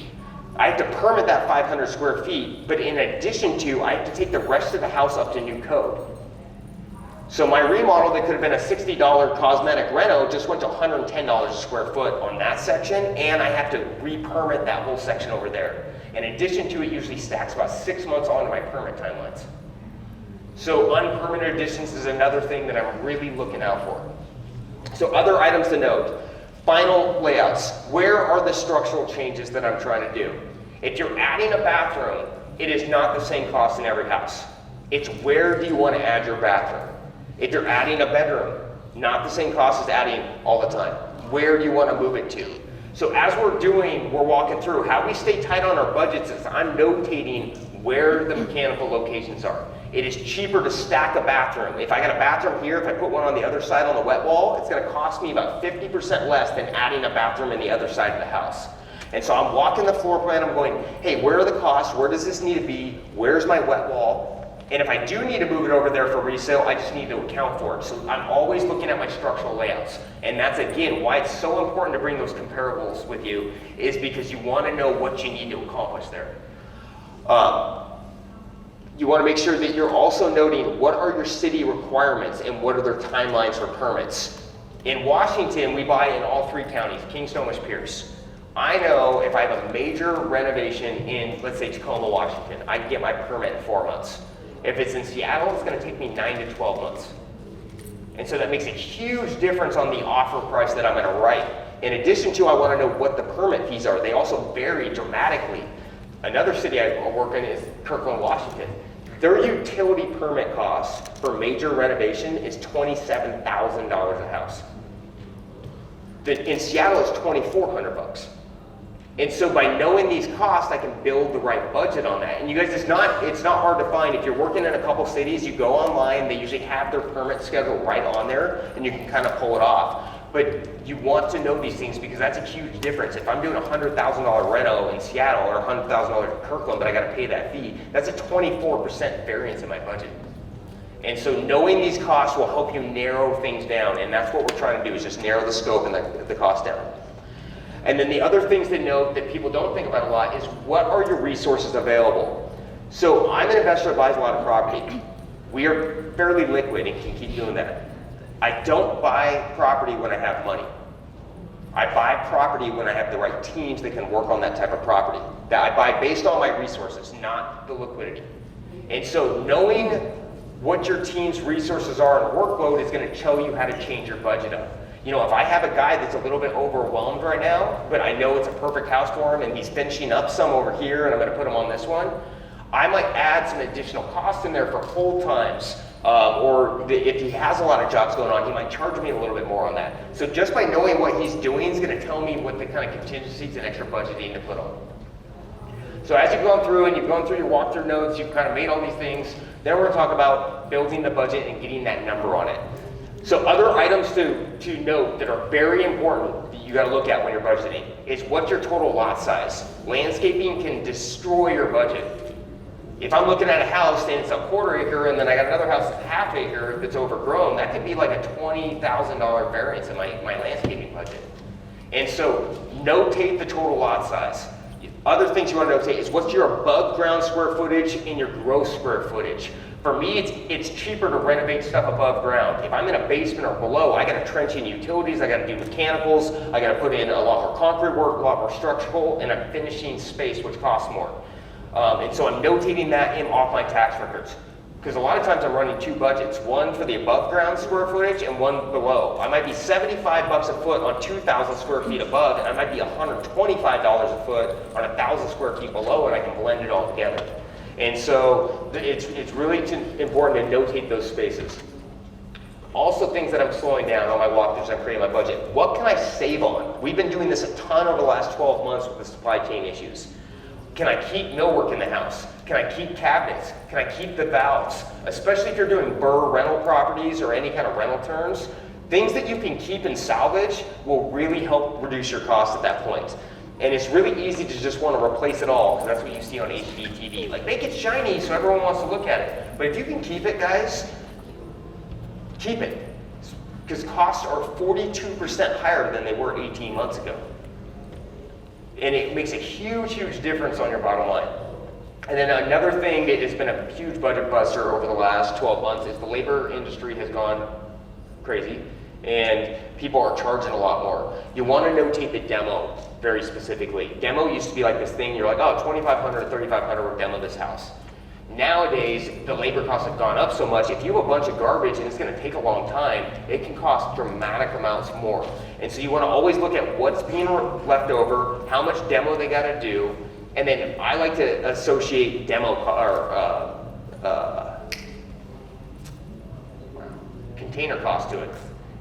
I have to permit that 500 square feet, but in addition to, I have to take the rest of the house up to new code. So my remodel that could have been a $60 cosmetic reno just went to $110 a square foot on that section, and I have to re-permit that whole section over there. In addition to, it usually stacks about 6 months onto my permit timelines. So unpermitted additions is another thing that I'm really looking out for. So other items to note: final layouts. Where are the structural changes that I'm trying to do? If you're adding a bathroom, it is not the same cost in every house. It's where do you want to add your bathroom? If you're adding a bedroom, not the same cost as adding all the time. Where do you want to move it to? So as we're walking through, how we stay tight on our budgets is I'm notating where the mechanical locations are. It is cheaper to stack a bathroom. If I got a bathroom here, if I put one on the other side on the wet wall, it's going to cost me about 50% less than adding a bathroom in the other side of the house. And so I'm walking the floor plan, I'm going, hey, where are the costs? Where does this need to be? Where's my wet wall? And if I do need to move it over there for resale, I just need to account for it. So I'm always looking at my structural layouts. And that's, again, why it's so important to bring those comparables with you, is because you want to know what you need to accomplish there. You want to make sure that you're also noting what are your city requirements and what are their timelines for permits. In Washington, we buy in all 3 counties, King, Snohomish, Pierce. I know if I have a major renovation in, let's say, Tacoma, Washington, I can get my permit in 4 months. If it's in Seattle, it's gonna take me 9 to 12 months. And so that makes a huge difference on the offer price that I'm gonna write. In addition to, I wanna know what the permit fees are. They also vary dramatically. Another city I work in is Kirkland, Washington. Their utility permit cost for major renovation is $27,000 a house. In Seattle, it's $2,400. And so by knowing these costs, I can build the right budget on that. And you guys, it's not hard to find. If you're working in a couple cities, you go online, they usually have their permit schedule right on there, and you can kind of pull it off. But you want to know these things because that's a huge difference. If I'm doing a $100,000 reno in Seattle or $100,000 in Kirkland, but I gotta pay that fee, that's a 24% variance in my budget. And so knowing these costs will help you narrow things down, and that's what we're trying to do, is just narrow the scope and the cost down. And then the other things to note that people don't think about a lot is what are your resources available? So I'm an investor that buys a lot of property. We are fairly liquid and can keep doing that. I don't buy property when I have money. I buy property when I have the right teams that can work on that type of property. That I buy based on my resources, not the liquidity. And so knowing what your team's resources are and workload is gonna tell you how to change your budget up. You know, if I have a guy that's a little bit overwhelmed right now, but I know it's a perfect house for him and he's finishing up some over here and I'm gonna put him on this one, I might add some additional costs in there for hold times. If he has a lot of jobs going on, he might charge me a little bit more on that. So just by knowing what he's doing is gonna tell me what the kind of contingencies and extra budgeting to put on. So as you've gone through and you've gone through your walkthrough notes, you've kind of made all these things, then we're gonna talk about building the budget and getting that number on it. So other items to note that are very important that you gotta look at when you're budgeting is what's your total lot size. Landscaping can destroy your budget. If I'm looking at a house and it's a quarter acre and then I got another house that's half acre that's overgrown, that could be like a $20,000 variance in my landscaping budget. And so notate the total lot size. Other things you want to notate is what's your above ground square footage and your gross square footage. For me, it's cheaper to renovate stuff above ground. If I'm in a basement or below, I gotta trench in utilities, I gotta do mechanicals, I gotta put in a lot more concrete work, a lot more structural, and I'm finishing space, which costs more. And so I'm notating that in off my tax records. Because a lot of times I'm running 2 budgets, one for the above ground square footage and one below. I might be $75 a foot on 2,000 square feet above, and I might be $125 a foot on 1,000 square feet below, and I can blend it all together. And so it's really important to notate those spaces. Also things that I'm slowing down on my walkthroughs, I'm creating my budget. What can I save on? We've been doing this a ton over the last 12 months with the supply chain issues. Can I keep millwork in the house? Can I keep cabinets? Can I keep the valves? Especially if you're doing burr rental properties or any kind of rental terms, things that you can keep and salvage will really help reduce your cost at that point. And it's really easy to just want to replace it all, because that's what you see on HGTV. Like, make it shiny so everyone wants to look at it. But if you can keep it, guys, keep it. Because costs are 42% higher than they were 18 months ago. And it makes a huge, huge difference on your bottom line. And then another thing that has been a huge budget buster over the last 12 months is the labor industry has gone crazy and people are charging a lot more. You want to notate the demo very specifically. Demo used to be like this thing, you're like, oh, $2,500, $3,500, we'll demo this house. Nowadays, the labor costs have gone up so much, if you have a bunch of garbage and it's gonna take a long time, it can cost dramatic amounts more. And so you wanna always look at what's being left over, how much demo they gotta do, and then I like to associate demo container cost to it.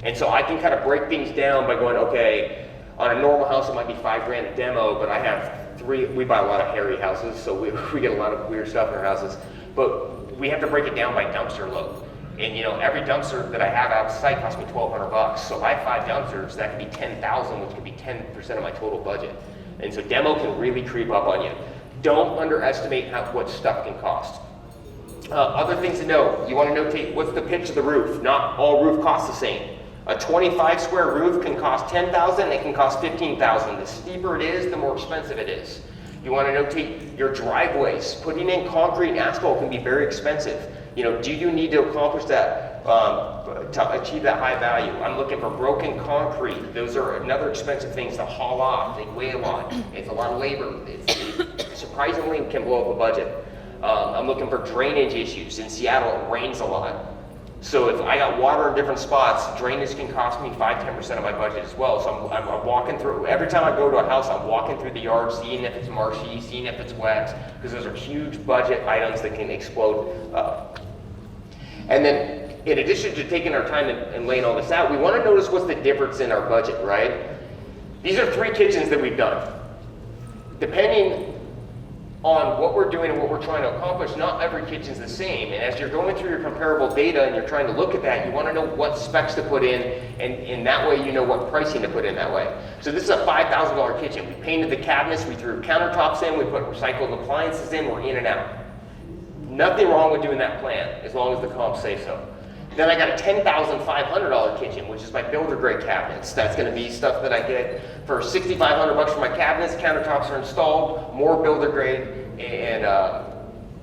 And so I can kind of break things down by going, okay, on a normal house it might be $5,000 a demo, but I have we buy a lot of hairy houses, so we get a lot of weird stuff in our houses. But we have to break it down by dumpster load. And you know, every dumpster that I have out of site costs me $1,200. So if I have 5 dumpsters, that could be $10,000, which could be 10% of my total budget. And so demo can really creep up on you. Don't underestimate what stuff can cost. Other things to know, you want to notate what's the pitch of the roof. Not all roof costs the same. A 25 square roof can cost $10,000, it can cost $15,000. The steeper it is, the more expensive it is. You want to notate your driveways. Putting in concrete and asphalt can be very expensive. You know, do you need to accomplish that to achieve that high value. I'm looking for broken concrete. Those are another expensive things to haul off. They weigh a lot. It's a lot of labor. It surprisingly can blow up a budget. I'm looking for drainage issues. In Seattle, it rains a lot. So if I got water in different spots, drainage can cost me 5–10% of my budget as well. So I'm walking through, every time I go to a house, I'm walking through the yard, seeing if it's marshy, seeing if it's wet, because those are huge budget items that can explode. And then in addition to taking our time and laying all this out, we want to notice what's the difference in our budget, right? These are 3 kitchens that we've done. Depending on what we're doing and what we're trying to accomplish, not every kitchen's the same. And as you're going through your comparable data and you're trying to look at that, you want to know what specs to put in, and in that way you know what pricing to put in that way. So this is a $5,000 kitchen. We painted the cabinets, we threw countertops in, we put recycled appliances in, we're in and out. Nothing wrong with doing that plan, as long as the comps say so. Then I got a $10,500 kitchen, which is my builder grade cabinets. That's going to be stuff that I get for $6,500 for my cabinets. Countertops are installed, more builder grade, and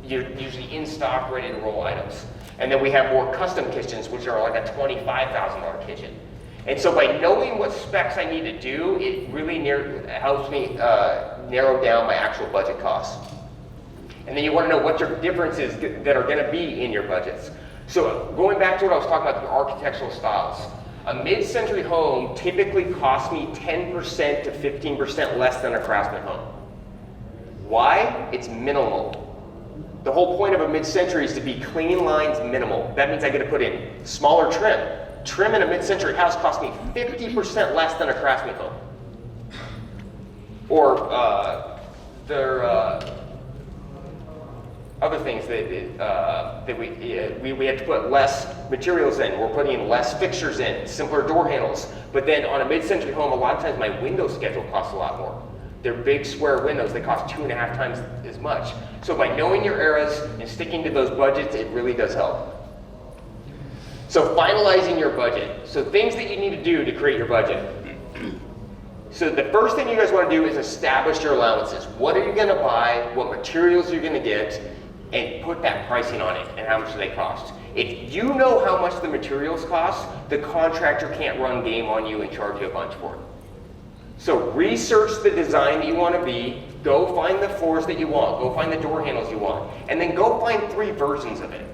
you're usually in stock, ready to roll items. And then we have more custom kitchens, which are like a $25,000 kitchen. And so by knowing what specs I need to do, it really helps me narrow down my actual budget costs. And then you want to know what your differences that are going to be in your budgets. So going back to what I was talking about, the architectural styles. A mid-century home typically costs me 10% to 15% less than a craftsman home. Why? It's minimal. The whole point of a mid-century is to be clean lines, minimal. That means I get to put in smaller trim. Trim in a mid-century house costs me 50% less than a craftsman home. Or other things that we have to put less materials in. We're putting in less fixtures in, simpler door handles. But then on a mid-century home, a lot of times my window schedule costs a lot more. They're big square windows. They cost 2.5 times as much. So by knowing your eras and sticking to those budgets, it really does help. So finalizing your budget. So things that you need to do to create your budget. So the first thing you guys want to do is establish your allowances. What are you going to buy? What materials you're going to get? And put that pricing on it and how much do they cost. If you know how much the materials cost, the contractor can't run game on you and charge you a bunch for it. So research the design that you want to be, go find the floors that you want, go find the door handles you want, and then go find 3 versions of it.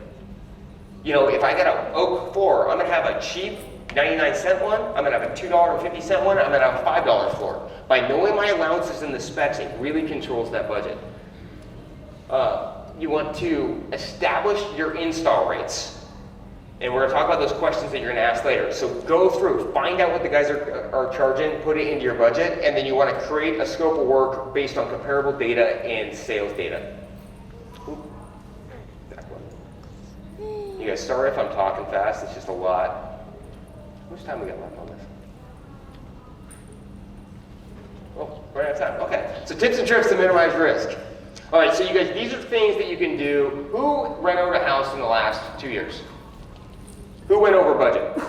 You know, if I got an oak floor, I'm going to have a cheap 99-cent one, I'm going to have a $2.50 one, I'm going to have a $5 floor. By knowing my allowances and the specs, it really controls that budget. You want to establish your install rates. And we're going to talk about those questions that you're going to ask later. So go through, find out what the guys are charging, put it into your budget, and then you want to create a scope of work based on comparable data and sales data. You guys, sorry if I'm talking fast, it's just a lot. How much time we got left on this? Oh, right out of time. Okay. So tips and tricks to minimize risk. All right, so you guys, these are things that you can do. Who renovated a house in the last 2 years? Who went over budget?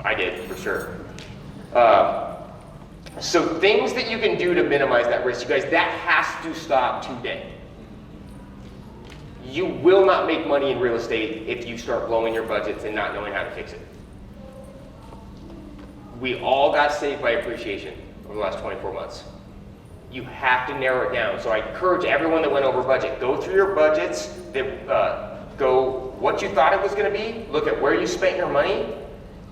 I did, for sure. So things that you can do to minimize that risk, you guys, that has to stop today. You will not make money in real estate if you start blowing your budgets and not knowing how to fix it. We all got saved by appreciation over the last 24 months. You have to narrow it down. So I encourage everyone that went over budget, go through your budgets, go what you thought it was going to be, look at where you spent your money.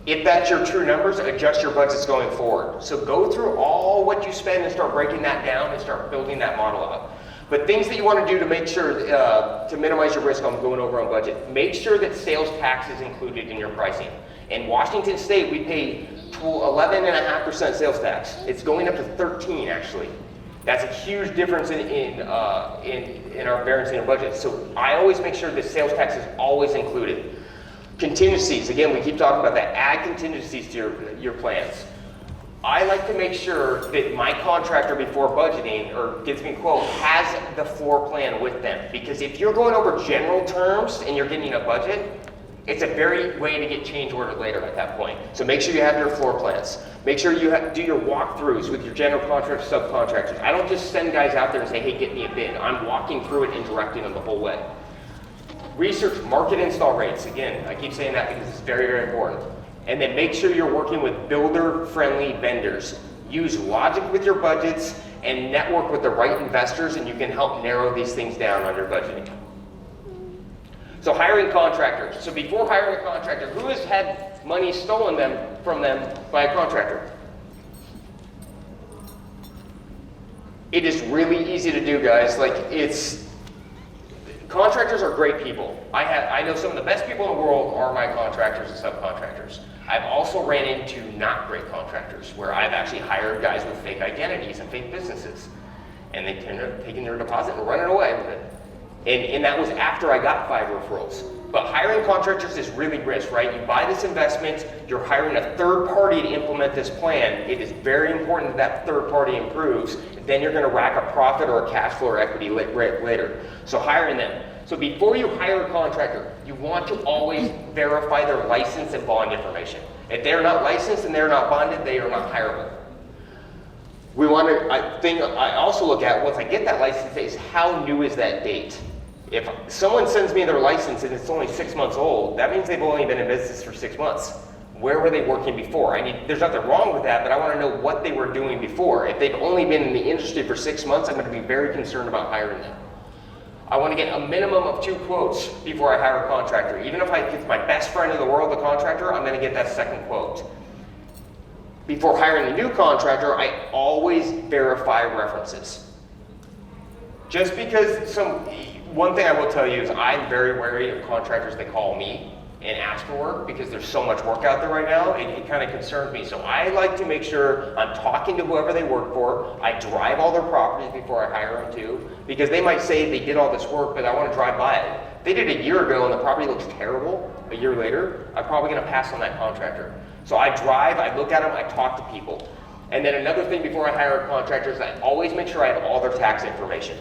If that's your true numbers, adjust your budgets going forward. So go through all what you spend and start breaking that down and start building that model out. But things that you want to do to make sure, to minimize your risk on going over on budget, make sure that sales tax is included in your pricing. In Washington State, we pay 11.5% sales tax. It's going up to 13 actually. That's a huge difference in our variance in our budget. So I always make sure that sales tax is always included. Contingencies, again, we keep talking about that. Add contingencies to your plans. I like to make sure that my contractor before budgeting or gets me a quote has the floor plan with them. Because if you're going over general terms and you're getting a budget, it's a very way to get change order later at that point. So make sure you have your floor plans. Make sure you do your walkthroughs with your general contractors, subcontractors. I don't just send guys out there and say, hey, get me a bid. I'm walking through it and directing them the whole way. Research market install rates. Again, I keep saying that because it's very, very important. And then make sure you're working with builder-friendly vendors. Use logic with your budgets and network with the right investors, and you can help narrow these things down on your budgeting. So hiring contractors. So before hiring a contractor, who has had money stolen from them by a contractor? It is really easy to do, guys. Contractors are great people. I know some of the best people in the world are my contractors and subcontractors. I've also ran into not great contractors where I've actually hired guys with fake identities and fake businesses. And they tend to taking their deposit and running away with it. And that was after I got 5 referrals. But hiring contractors is really risk, right? You buy this investment, you're hiring a third party to implement this plan. It is very important that third party improves. Then you're gonna rack a profit or a cash flow or equity later. So hiring them. So before you hire a contractor, you want to always verify their license and bond information. If they're not licensed and they're not bonded, they are not hireable. I also look at, once I get that license, is how new is that date? If someone sends me their license and it's only 6 months old, that means they've only been in business for 6 months. Where were they working before? There's nothing wrong with that, but I want to know what they were doing before. If they've only been in the industry for 6 months, I'm going to be very concerned about hiring them. I want to get a minimum of 2 quotes before I hire a contractor. Even if it's my best friend in the world, the contractor, I'm going to get that second quote. Before hiring a new contractor, I always verify references. Just because one thing I will tell you is I'm very wary of contractors that call me and ask for work because there's so much work out there right now. It kind of concerns me. So I like to make sure I'm talking to whoever they work for. I drive all their properties before I hire them too, because they might say they did all this work, but I want to drive by it. If they did a year ago and the property looks terrible a year later, I'm probably going to pass on that contractor. So I drive, I look at them, I talk to people. And then another thing before I hire a contractor is I always make sure I have all their tax information.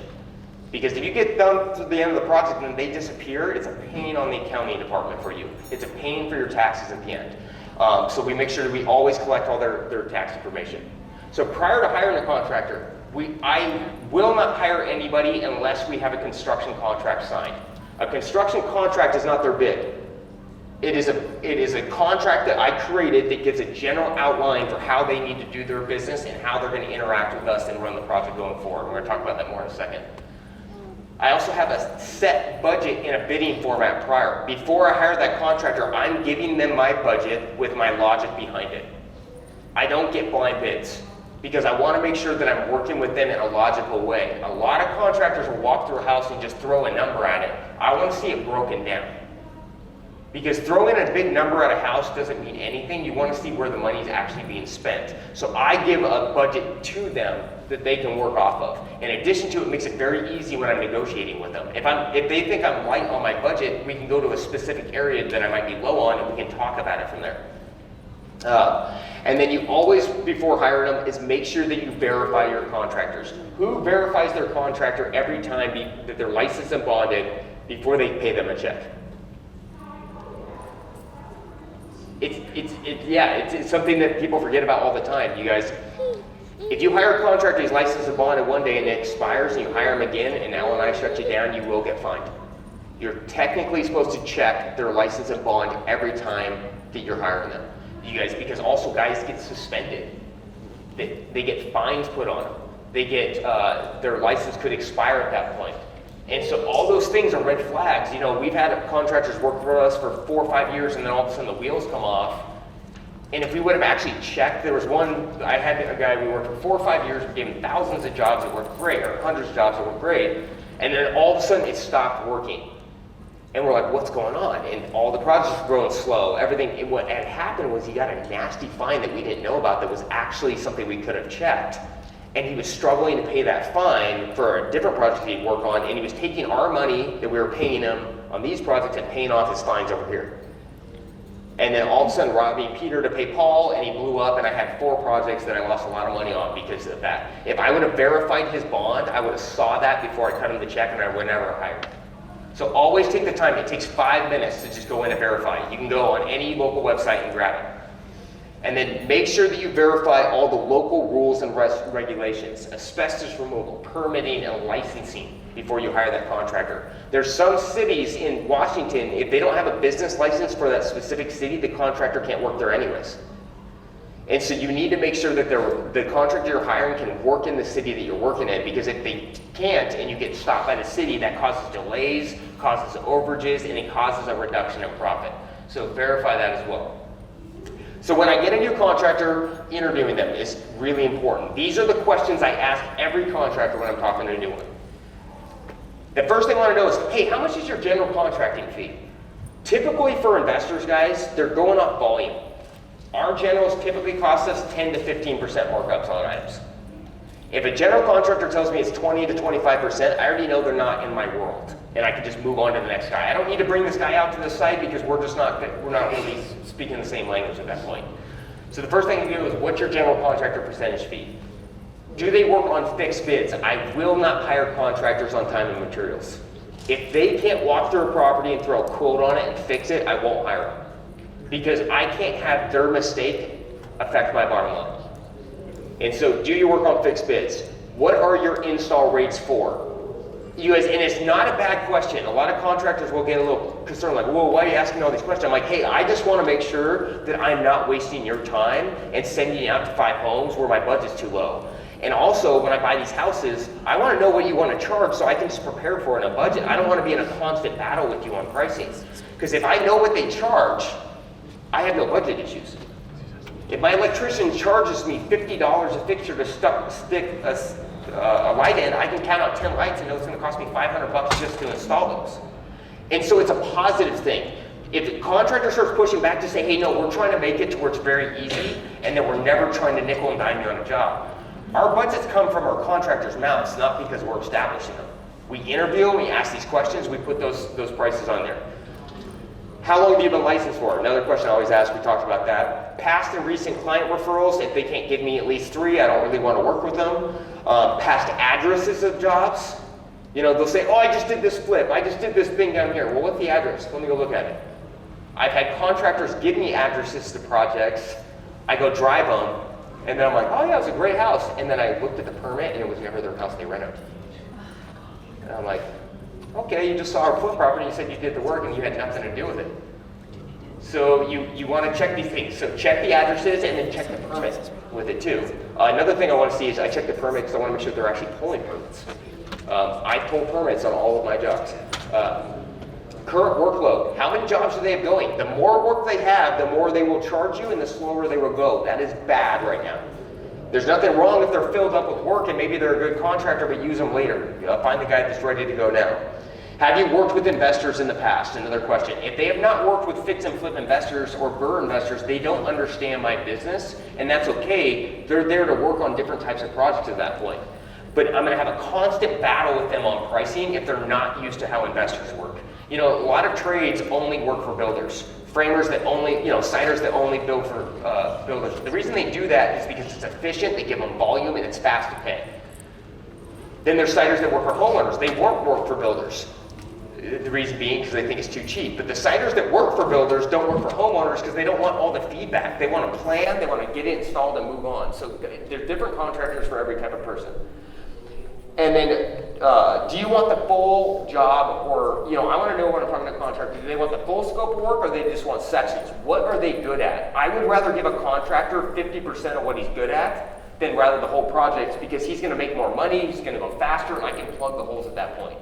Because if you get done to the end of the project and they disappear, it's a pain on the accounting department for you. It's a pain for your taxes at the end. So we make sure that we always collect all their tax information. So prior to hiring a contractor, I will not hire anybody unless we have a construction contract signed. A construction contract is not their bid. It is a contract that I created that gives a general outline for how they need to do their business and how they're going to interact with us and run the project going forward. We're going to talk about that more in a second. I also have a set budget in a bidding format prior. Before I hire that contractor, I'm giving them my budget with my logic behind it. I don't get blind bids because I want to make sure that I'm working with them in a logical way. A lot of contractors will walk through a house and just throw a number at it. I want to see it broken down. Because throwing a big number at a house doesn't mean anything. You want to see where the money is actually being spent. So I give a budget to them that they can work off of. In addition to it, makes it very easy when I'm negotiating with them. If they think I'm light on my budget, we can go to a specific area that I might be low on and we can talk about it from there. And then you always, before hiring them, is make sure that you verify your contractors. Who verifies their contractor every time that they're licensed and bonded before they pay them a check? It's something that people forget about all the time. You guys, if you hire a contractor who's licensed and bonded one day and it expires and you hire him again and L&I shuts you down, you will get fined. You're technically supposed to check their license and bond every time that you're hiring them. You guys, because also guys get suspended. They get fines put on them. They get, their license could expire at that point. And so all those things are red flags. You know, we've had contractors work for us for 4 or 5 years and then all of a sudden the wheels come off. And if we would have actually checked, there was I had a guy, we worked for 4 or 5 years, we gave him thousands of jobs that worked great, or hundreds of jobs that worked great, and then all of a sudden it stopped working. And we're like, what's going on? And all the projects were growing slow. What had happened was he got a nasty fine that we didn't know about that was actually something we could have checked. And he was struggling to pay that fine for a different project he'd work on, and he was taking our money that we were paying him on these projects and paying off his fines over here. And then all of a sudden robbing Peter to pay Paul, and he blew up, and I had 4 projects that I lost a lot of money on because of that. If I would have verified his bond, I would have saw that before I cut him the check, and I would never have hired him. So always take the time. It takes 5 minutes to just go in and verify. You can go on any local website and grab it. And then make sure that you verify all the local rules and regulations, asbestos removal, permitting, and licensing before you hire that contractor. There's some cities in Washington, if they don't have a business license for that specific city, the contractor can't work there anyways. And so you need to make sure that the contractor you're hiring can work in the city that you're working in, because if they can't and you get stopped by the city, that causes delays, causes overages, and it causes a reduction in profit. So verify that as well. So when I get a new contractor, interviewing them is really important. These are the questions I ask every contractor when I'm talking to a new one. The first thing I want to know is, hey, how much is your general contracting fee? Typically for investors, guys, they're going off volume. Our generals typically cost us 10 to 15% markups on items. If a general contractor tells me it's 20 to 25%, I already know they're not in my world, and I can just move on to the next guy. I don't need to bring this guy out to the site because we're not really speaking the same language at that point. So the first thing you do is, what's your general contractor percentage fee? Do they work on fixed bids? I will not hire contractors on time and materials. If they can't walk through a property and throw a quote on it and fix it, I won't hire them, because I can't have their mistake affect my bottom line. And so do you work on fixed bids? What are your install rates for? You guys, and it's not a bad question. A lot of contractors will get a little concerned, like, whoa, why are you asking all these questions? I'm like, hey, I just want to make sure that I'm not wasting your time and sending you out to 5 homes where my budget's too low. And also, when I buy these houses, I want to know what you want to charge so I can just prepare for it in a budget. I don't want to be in a constant battle with you on pricing. Because if I know what they charge, I have no budget issues. If my electrician charges me $50 a fixture to stick a light in, I can count out 10 lights and know it's going to cost me $500 just to install those. And so it's a positive thing. If the contractor starts pushing back to say, hey, no, we're trying to make it to where it's very easy and that we're never trying to nickel and dime you on a job. Our budgets come from our contractors' mouths, not because we're establishing them. We interview, we ask these questions, we put those prices on there. How long have you been licensed for? Another question I always ask, we talked about that. Past and recent client referrals, if they can't give me at least 3, I don't really want to work with them. Past addresses of jobs. You know, they'll say, oh, I just did this flip, I just did this thing down here. Well, what's the address? Let me go look at it. I've had contractors give me addresses to projects, I go drive them, and then I'm like, oh yeah, it was a great house. And then I looked at the permit and it was never their house they rented. And I'm like, okay, you just saw our flip property, you said you did the work and you had nothing to do with it. So you want to check these things. So check the addresses and then check the permits with it too. Another thing I want to see is I check the permit because I want to make sure they're actually pulling permits. I pull permits on all of my jobs. Current workload. How many jobs do they have going? The more work they have, the more they will charge you and the slower they will go. That is bad right now. There's nothing wrong if they're filled up with work and maybe they're a good contractor, but use them later. Find the guy that's ready to go now. Have you worked with investors in the past? Another question. If they have not worked with fix and flip investors or BRRRR investors, they don't understand my business, and that's okay. They're there to work on different types of projects at that point. But I'm going to have a constant battle with them on pricing if they're not used to how investors work. You know, a lot of trades only work for builders. Framers that only, signers that only build for builders. The reason they do that is because it's efficient, they give them volume, and it's fast to pay. Then there's signers that work for homeowners. They won't work for builders. The reason being because they think it's too cheap. But the signers that work for builders don't work for homeowners because they don't want all the feedback. They want to plan, they want to get it installed and move on. So there's different contractors for every type of person. And then, do you want the full job or, I want to know when I'm talking to contractors, do they want the full scope of work or they just want sections? What are they good at? I would rather give a contractor 50% of what he's good at than rather the whole project because he's going to make more money, he's going to go faster, and I can plug the holes at that point.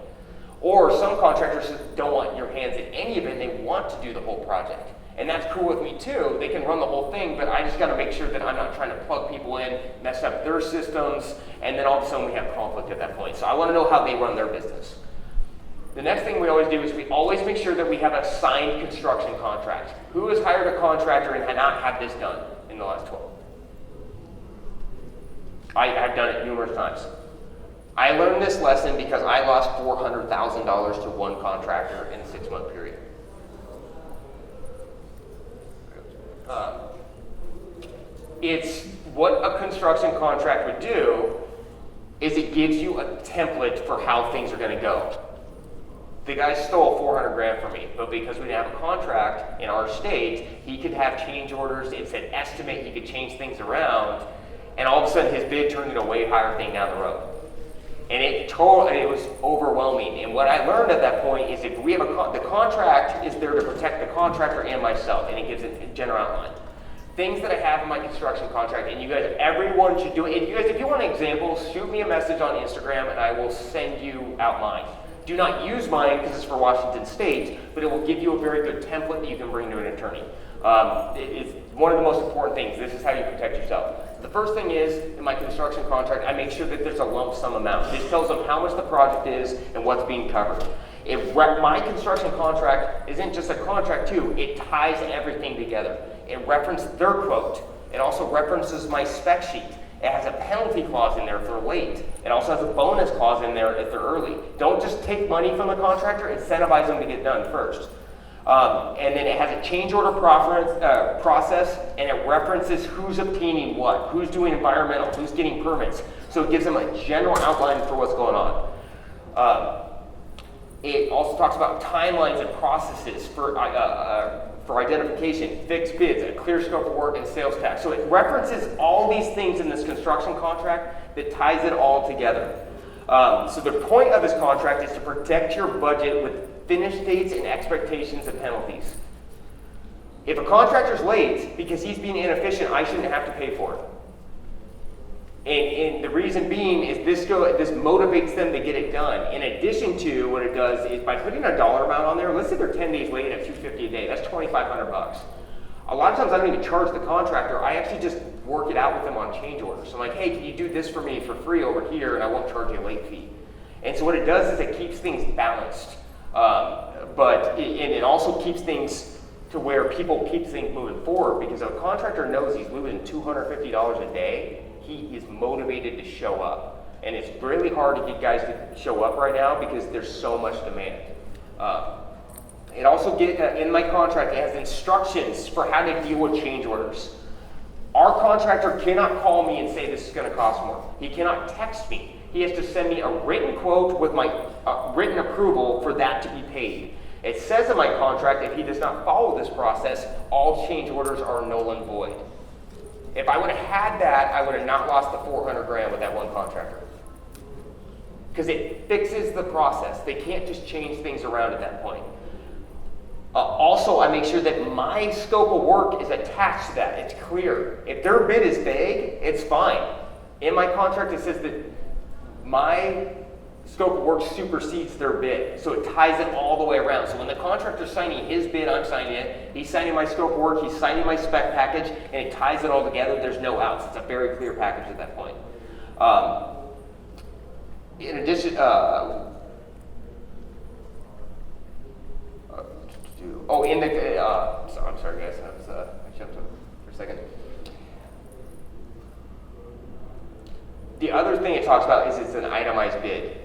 Or some contractors just don't want your hands in any of it, and they want to do the whole project. And that's cool with me too. They can run the whole thing, but I just got to make sure that I'm not trying to plug people in, mess up their systems, and then all of a sudden we have conflict at that point. So I want to know how they run their business. The next thing we always do is we always make sure that we have a signed construction contract. Who has hired a contractor and had not had this done in the last 12? I have done it numerous times. I learned this lesson because I lost $400,000 to one contractor in a 6-month period. It's what a construction contract would do is it gives you a template for how things are going to go. The guy stole 400 grand from me, but because we didn't have a contract in our state, he could have change orders. It said estimate, he could change things around, and all of a sudden his bid turned into a way higher thing down the road. And it was overwhelming. And what I learned at that point is if we have the contract is there to protect the contractor and myself, and it gives a general outline. Things that I have in my construction contract, and you guys, everyone should do it. And you guys, if you want examples, shoot me a message on Instagram and I will send you out mine. Do not use mine because it's for Washington State, but it will give you a very good template that you can bring to an attorney. It's one of the most important things. This is how you protect yourself. The first thing is, in my construction contract, I make sure that there's a lump sum amount. This tells them how much the project is and what's being covered. My construction contract isn't just a contract too, it ties everything together. It references their quote. It also references my spec sheet. It has a penalty clause in there if they're late. It also has a bonus clause in there if they're early. Don't just take money from the contractor, incentivize them to get done first. And then it has a change order process, and it references who's obtaining what, who's doing environmental, who's getting permits. So it gives them a general outline for what's going on. It also talks about timelines and processes for identification, fixed bids, a clear scope of work, and sales tax. So it references all these things in this construction contract that ties it all together. So the point of this contract is to protect your budget with finish dates and expectations and penalties. If a contractor's late because he's being inefficient, I shouldn't have to pay for it. And the reason being is this motivates them to get it done. In addition to what it does is by putting a dollar amount on there, let's say they're 10 days late at $250 a day, that's $2,500. A lot of times I don't even charge the contractor, I actually just work it out with them on change orders. So I'm like, hey, can you do this for me for free over here and I won't charge you a late fee. And so what it does is it keeps things balanced. And it also keeps things to where people keep things moving forward, because if a contractor knows he's losing $250 a day, he is motivated to show up. And it's really hard to get guys to show up right now because there's so much demand. It also in my contract, it has instructions for how to deal with change orders. Our contractor cannot call me and say this is going to cost more. He cannot text me. He has to send me a written quote with my written approval for that to be paid. It says in my contract, if he does not follow this process, all change orders are null and void. If I would have had that, I would have not lost the 400 grand with that one contractor. Because it fixes the process. They can't just change things around at that point. Also, I make sure that my scope of work is attached to that. It's clear. If their bid is vague, it's fine. In my contract, it says that my scope of work supersedes their bid. So it ties it all the way around. So when the contractor's signing his bid, I'm signing it. He's signing my scope of work, he's signing my spec package, and it ties it all together. There's no outs. It's a very clear package at that point. In addition, I'm sorry guys, I jumped up for a second. The other thing it talks about is it's an itemized bid.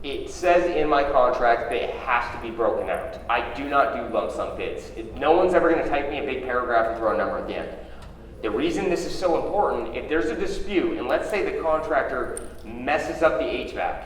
It says in my contract that it has to be broken out. I do not do lump sum bids. No one's ever going to type me a big paragraph and throw a number at the end. The reason this is so important, if there's a dispute, and let's say the contractor messes up the HVAC,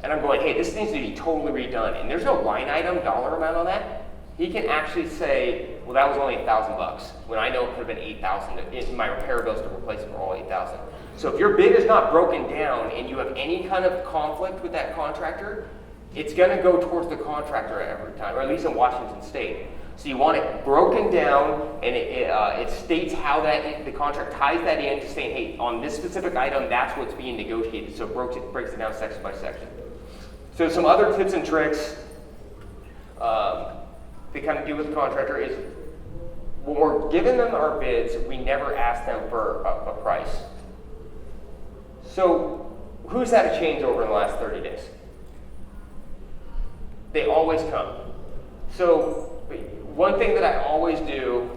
and I'm going, hey, this needs to be totally redone, and there's no line item dollar amount on that, he can actually say, well, that was only $1,000, when I know it could have been $8,000. My repair bills to replace it were all $8,000. So if your bid is not broken down and you have any kind of conflict with that contractor, it's going to go towards the contractor every time, or at least in Washington State. So you want it broken down, and it states how the contract ties that in to saying, hey, on this specific item, that's what's being negotiated. So it breaks it down section by section. So some other tips and tricks that kind of deal with the contractor is when we're giving them our bids, we never ask them for a price. So who's had a changeover in the last 30 days? They always come. So one thing that I always do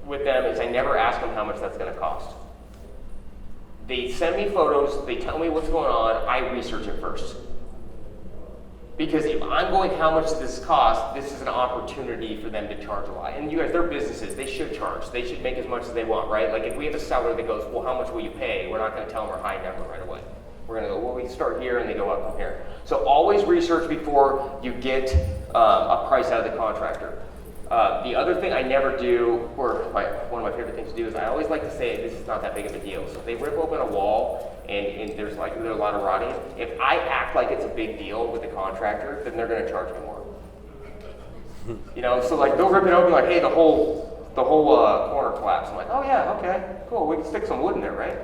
with them is I never ask them how much that's going to cost. They send me photos, they tell me what's going on, I research it first. Because if I'm going, how much does this cost, this is an opportunity for them to charge a lot. And you guys, they're businesses, they should charge. They should make as much as they want, right? Like if we have a seller that goes, well, how much will you pay? We're not going to tell them our high number right away. We're gonna go, well, we start here and they go up from here. So always research before you get a price out of the contractor. The other thing I never do, or one of my favorite things to do, is I always like to say this is not that big of a deal. So if they rip open a wall and there's a lot of rotting, if I act like it's a big deal with the contractor, then they're gonna charge me more. You know, so like they'll rip it open like, hey, the whole corner collapsed. I'm like, oh yeah, okay, cool, we can stick some wood in there, right?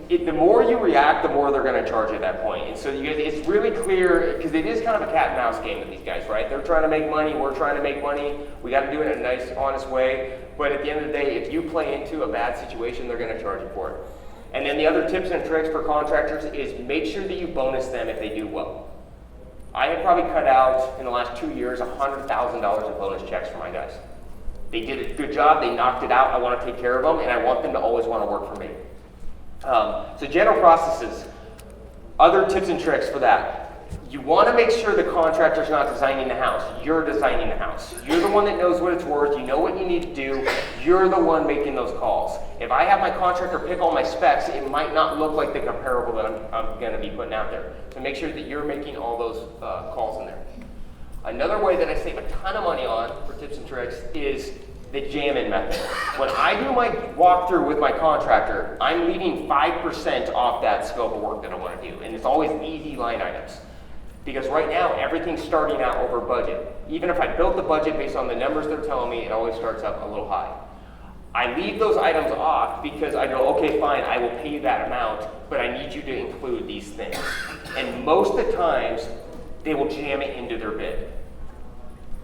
The more you react, the more they're going to charge you at that point. And so it's really clear, because it is kind of a cat and mouse game with these guys, right? They're trying to make money, we're trying to make money. We got to do it in a nice, honest way. But at the end of the day, if you play into a bad situation, they're going to charge you for it. And then the other tips and tricks for contractors is make sure that you bonus them if they do well. I have probably cut out, in the last 2 years, $100,000 of bonus checks for my guys. They did a good job, they knocked it out, I want to take care of them, and I want them to always want to work for me. So general processes, other tips and tricks for that. You want to make sure the contractor's not designing the house. You're designing the house. You're the one that knows what it's worth. You know what you need to do. You're the one making those calls. If I have my contractor pick all my specs, it might not look like the comparable that I'm going to be putting out there. So make sure that you're making all those calls in there. Another way that I save a ton of money on for tips and tricks is the jam-in method. When I do my walkthrough with my contractor, I'm leaving 5% off that scope of work that I want to do. And it's always easy line items. Because right now, everything's starting out over budget. Even if I built the budget based on the numbers they're telling me, it always starts up a little high. I leave those items off because I go, okay, fine, I will pay you that amount, but I need you to include these things. And most of the times, they will jam it into their bid.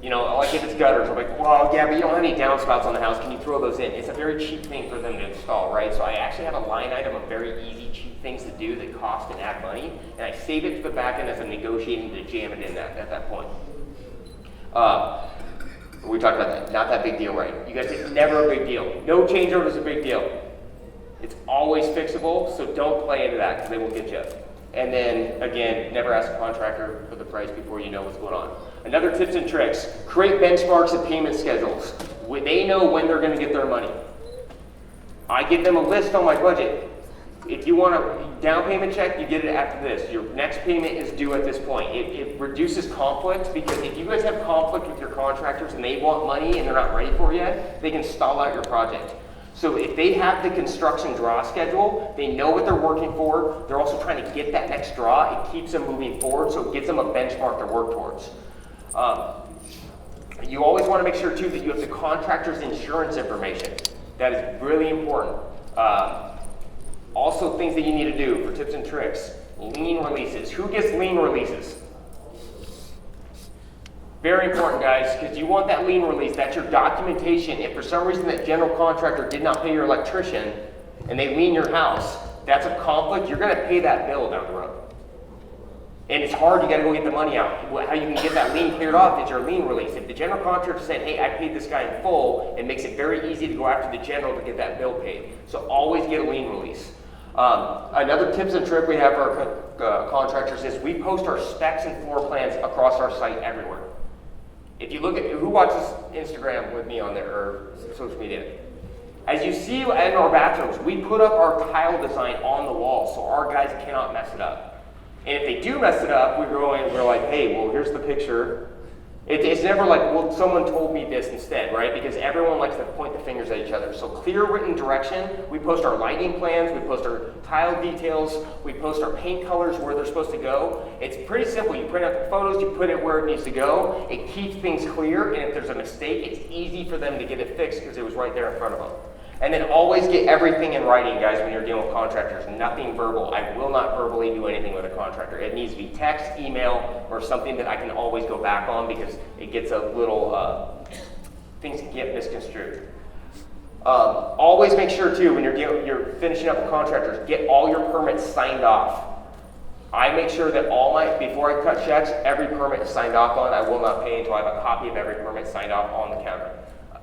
You know, like if it's gutters, I'm like, well, yeah, but you don't have any downspouts on the house. Can you throw those in? It's a very cheap thing for them to install, right? So I actually have a line item of very easy, cheap things to do that cost and add money, and I save it to the back end as I'm negotiating to jam it in at that point. We talked about that. Not that big deal, right? You guys, it's never a big deal. No changeover is a big deal. It's always fixable, so don't play into that because they will get you. And then, again, never ask a contractor for the price before you know what's going on. Another tips and tricks, create benchmarks and payment schedules. They know when they're going to get their money. I give them a list on my budget. If you want a down payment check, you get it after this. Your next payment is due at this point. It reduces conflict, because if you guys have conflict with your contractors and they want money and they're not ready for it yet, they can stall out your project. So if they have the construction draw schedule, they know what they're working for, they're also trying to get that next draw, it keeps them moving forward, so it gives them a benchmark to work towards. You always want to make sure too that you have the contractor's insurance information. That is really important. Also things that you need to do for tips and tricks. Lien releases. Who gets lien releases? Very important, guys, because you want that lien release. That's your documentation. If for some reason that general contractor did not pay your electrician and they lien your house, that's a conflict. You're going to pay that bill down the road. And it's hard. You got to go get the money out. How you can get that lien cleared off is your lien release. If the general contractor said, hey, I paid this guy in full, it makes it very easy to go after the general to get that bill paid. So always get a lien release. Another tips and trick we have for our contractors is we post our specs and floor plans across our site everywhere. If you look at who watches Instagram with me on there or social media, as you see in our bathrooms, we put up our tile design on the wall so our guys cannot mess it up. And if they do mess it up, we go in and we're like, hey, well, here's the picture. It's never like, well, someone told me this instead, right? Because everyone likes to point the fingers at each other. So clear written direction. We post our lighting plans. We post our tile details. We post our paint colors where they're supposed to go. It's pretty simple. You print out the photos. You put it where it needs to go. It keeps things clear. And if there's a mistake, it's easy for them to get it fixed because it was right there in front of them. And then always get everything in writing, guys, when you're dealing with contractors. Nothing verbal. I will not verbally do anything with a contractor. It needs to be text, email, or something that I can always go back on because it gets a little, things can get misconstrued. Always make sure, too, when you're finishing up with contractors, get all your permits signed off. I make sure that before I cut checks, every permit is signed off on. I will not pay until I have a copy of every permit signed off on the counter.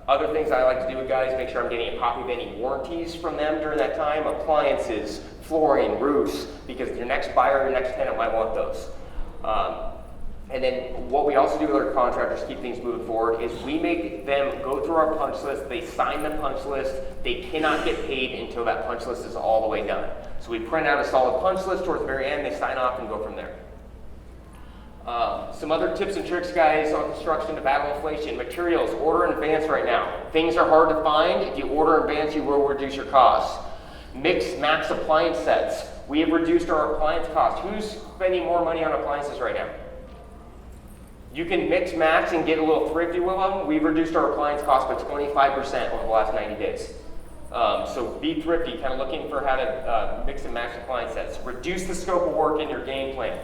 Other things I like to do with guys, make sure I'm getting a copy of any warranties from them during that time, appliances, flooring, roofs, because your next buyer, your next tenant might want those. And then what we also do with our contractors to keep things moving forward is we make them go through our punch list, they sign the punch list, they cannot get paid until that punch list is all the way done. So we print out a solid punch list towards the very end, they sign off and go from there. Some other tips and tricks, guys, on construction to battle inflation. Materials, order in advance right now. Things are hard to find. If you order in advance, you will reduce your costs. Mix, max appliance sets. We have reduced our appliance cost. Who's spending more money on appliances right now? You can mix, max, and get a little thrifty with them. We've reduced our appliance cost by 25% over the last 90 days. So be thrifty, kind of looking for how to mix and match appliance sets. Reduce the scope of work in your game plan.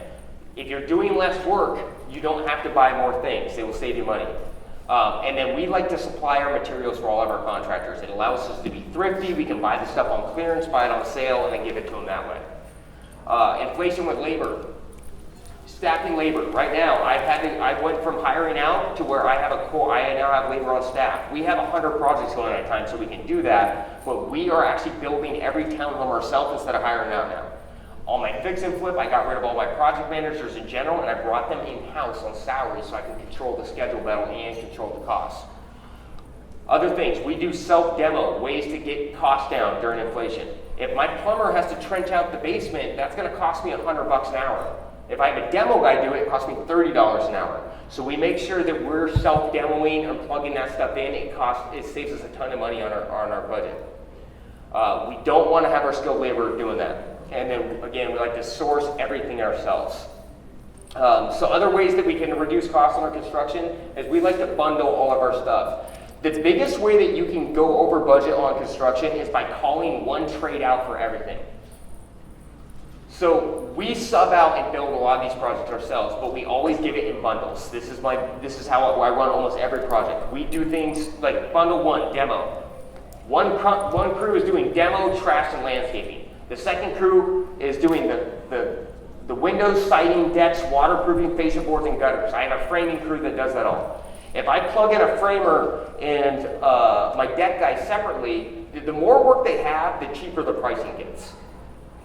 If you're doing less work, you don't have to buy more things. It will save you money. And then we like to supply our materials for all of our contractors. It allows us to be thrifty. We can buy the stuff on clearance, buy it on sale, and then give it to them that way. Inflation with labor. Staffing labor. Right now, I went from hiring out to where I now have labor on staff. We have 100 projects going at a time, so we can do that. But we are actually building every townhome ourselves instead of hiring out now. On my fix and flip, I got rid of all my project managers in general, and I brought them in-house on salary so I can control the schedule better and control the costs. Other things, we do self-demo, ways to get costs down during inflation. If my plumber has to trench out the basement, that's going to cost me $100 an hour. If I have a demo guy do it, it costs me $30 an hour. So we make sure that we're self-demoing and plugging that stuff in. It saves us a ton of money on our budget. We don't want to have our skilled labor doing that. And then again, we like to source everything ourselves. So other ways that we can reduce costs on our construction is we like to bundle all of our stuff. The biggest way that you can go over budget on construction is by calling one trade out for everything. So we sub out and build a lot of these projects ourselves, but we always give it in bundles. This is how I run almost every project. We do things like bundle one, demo. One crew is doing demo, trash, and landscaping. The second crew is doing the windows, siding, decks, waterproofing, fascia boards, and gutters. I have a framing crew that does that all. If I plug in a framer and my deck guy separately, the more work they have, the cheaper the pricing gets.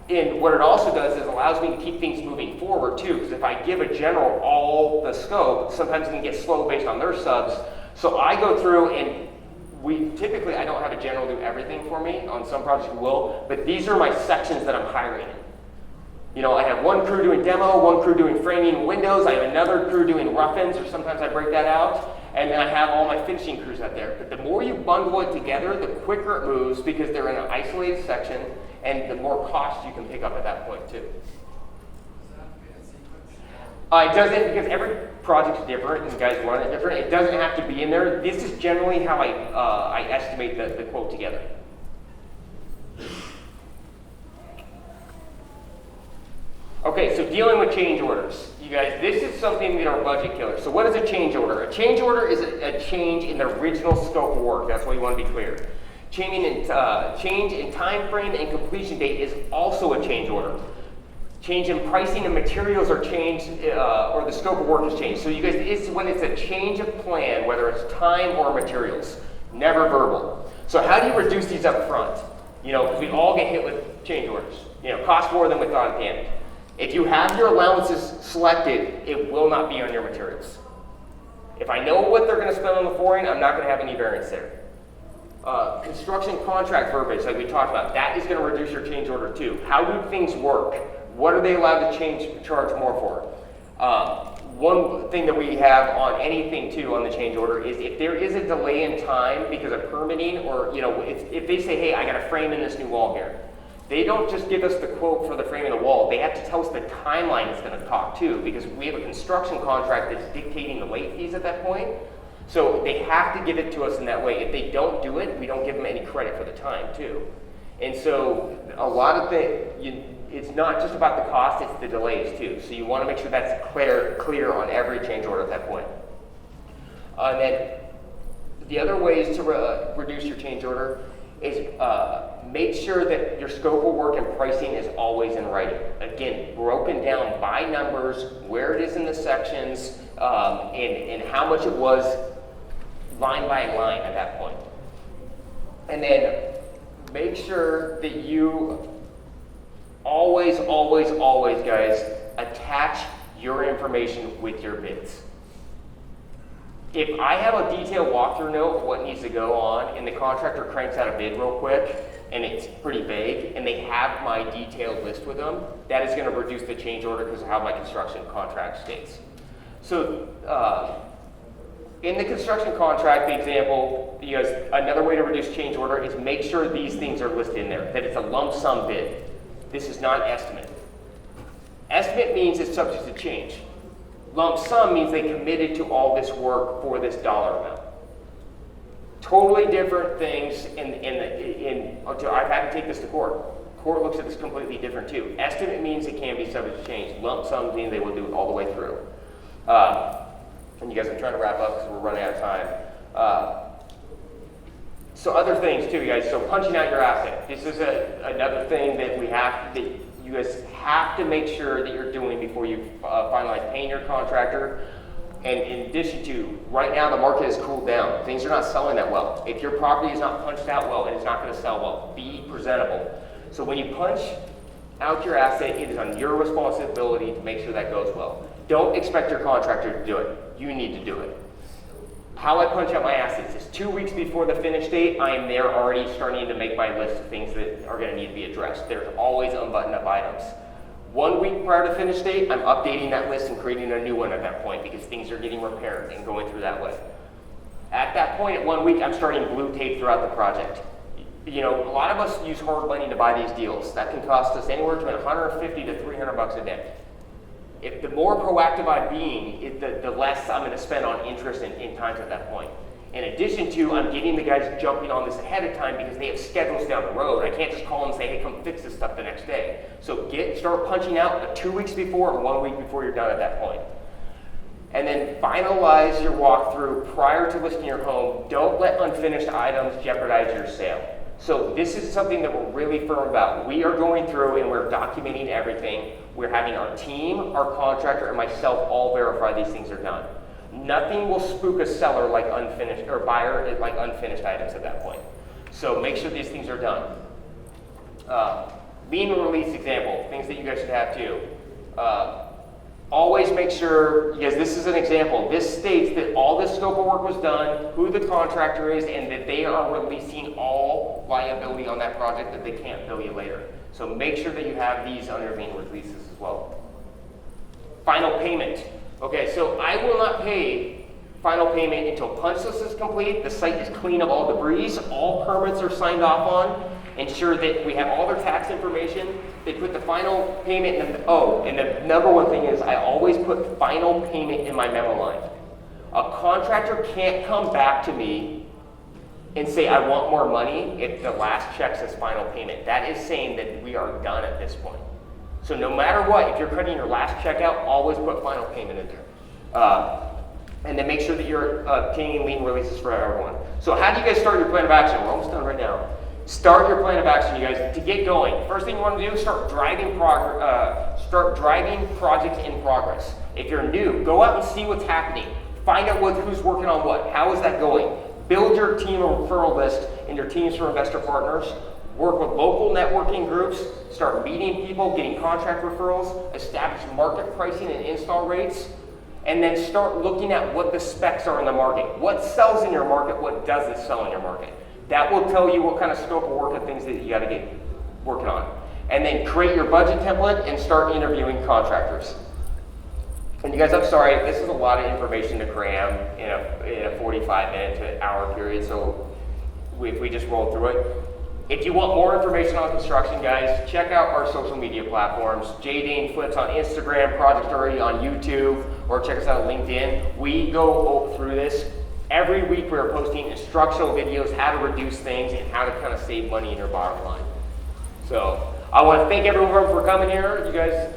And what it also does is allows me to keep things moving forward too, because if I give a general all the scope, sometimes it can get slow based on their subs. So I go through and I don't have a general do everything for me. On some projects we will, but these are my sections that I'm hiring in. You know, I have one crew doing demo, one crew doing framing and windows, I have another crew doing rough-ins, or sometimes I break that out, and then I have all my finishing crews out there. But the more you bundle it together, the quicker it moves because they're in an isolated section, and the more cost you can pick up at that point too. It doesn't, because every project's different and guys run it different. It doesn't have to be in there. This is generally how I estimate the quote together. Okay, so dealing with change orders. You guys, this is something that are budget killers. So what is a change order? A change order is a change in the original scope of work. That's why you want to be clear. Change in time frame and completion date is also a change order. Change in pricing and materials are changed, or the scope of work is changed. So you guys, it's when it's a change of plan, whether it's time or materials, never verbal. So how do you reduce these up front? You know, because we all get hit with change orders. You know, cost more than we thought at the end. If you have your allowances selected, it will not be on your materials. If I know what they're going to spend on the flooring, I'm not going to have any variance there. Construction contract verbiage, like we talked about, that is going to reduce your change order too. How do things work? What are they allowed to charge more for? One thing that we have on anything too on the change order is if there is a delay in time because of permitting, or you know, if they say, hey, I got a frame in this new wall here, they don't just give us the quote for the frame in the wall. They have to tell us the timeline it's going to talk too, because we have a construction contract that's dictating the late fees at that point. So they have to give it to us in that way. If they don't do it, we don't give them any credit for the time too. And so a lot of it's not just about the cost, it's the delays too. So you want to make sure that's clear on every change order at that point. And then the other ways to reduce your change order is make sure that your scope of work and pricing is always in writing. Again, broken down by numbers, where it is in the sections, and how much it was line by line at that point. And then make sure that you always, guys, attach your information with your bids. If I have a detailed walkthrough note of what needs to go on and the contractor cranks out a bid real quick and it's pretty vague and they have my detailed list with them, that is going to reduce the change order because of how my construction contract states. So in the construction contract, the example, you guys, another way to reduce change order is make sure these things are listed in there, that it's a lump sum bid. This is not an estimate. Estimate means it's subject to change. Lump sum means they committed to all this work for this dollar amount. Totally different things I've had to take this to court. Court looks at this completely different too. Estimate means it can be subject to change. Lump sum means they will do it all the way through. And you guys, I'm trying to wrap up because we're running out of time. So other things too, you guys. So punching out your asset. This is another thing that you guys have to make sure that you're doing before you finalize paying your contractor. And in addition to, right now the market has cooled down. Things are not selling that well. If your property is not punched out well, it is not going to sell well. Be presentable. So when you punch out your asset, it is on your responsibility to make sure that goes well. Don't expect your contractor to do it. You need to do it. How I punch out my assets is 2 weeks before the finish date, I am there already starting to make my list of things that are going to need to be addressed. There's always unbuttoned up items. 1 week prior to finish date, I'm updating that list and creating a new one at that point because things are getting repaired and going through that way. At that point, at 1 week, I'm starting blue tape throughout the project. You know, a lot of us use hard money to buy these deals. That can cost us anywhere between $150 to $300 a day. If the more proactive I'm being, the less I'm going to spend on interest in times at that point. In addition to, I'm getting the guys jumping on this ahead of time because they have schedules down the road. I can't just call them and say, hey, come fix this stuff the next day. So start punching out 2 weeks before or 1 week before you're done at that point. And then finalize your walkthrough prior to listing your home. Don't let unfinished items jeopardize your sale. So this is something that we're really firm about. We are going through and we're documenting everything. We're having our team, our contractor, and myself all verify these things are done. Nothing will spook a seller like unfinished, or buyer like unfinished items at that point. So make sure these things are done. Lien release example, things that you guys should have too. Always make sure, because this is an example, this states that all this scope of work was done, who the contractor is, and that they are releasing all liability on that project, that they can't bill you later. So make sure that you have these under lien releases as well. Final payment. Okay, so I will not pay final payment until punch list is complete, the site is clean of all debris, all permits are signed off on, ensure that we have all their tax information. They put the final payment in and the number one thing is I always put final payment in my memo line. A contractor can't come back to me and say, I want more money if the last check says final payment. That is saying that we are done at this point. So no matter what, if you're cutting your last check out, always put final payment in there. And then make sure that you're obtaining lien releases for everyone. So how do you guys start your plan of action? We're almost done right now. Start your plan of action, you guys, to get going. First thing you want to do is start driving projects in progress. If you're new, go out and see what's happening. Find out who's working on what. How is that going? Build your team referral list and your teams for investor partners. Work with local networking groups. Start meeting people, getting contract referrals. Establish market pricing and install rates. And then start looking at what the specs are in the market. What sells in your market, what doesn't sell in your market. That will tell you what kind of scope of work and things that you got to get working on. And then create your budget template and start interviewing contractors. And you guys, I'm sorry, this is a lot of information to cram in a 45-minute to an hour period, so if we just roll through it. If you want more information on construction, guys, check out our social media platforms. Dainard Flips on Instagram, ProjectRE on YouTube, or check us out on LinkedIn. We go through this. Every week we're posting instructional videos, how to reduce things, and how to kind of save money in your bottom line. So I want to thank everyone for coming here. You guys,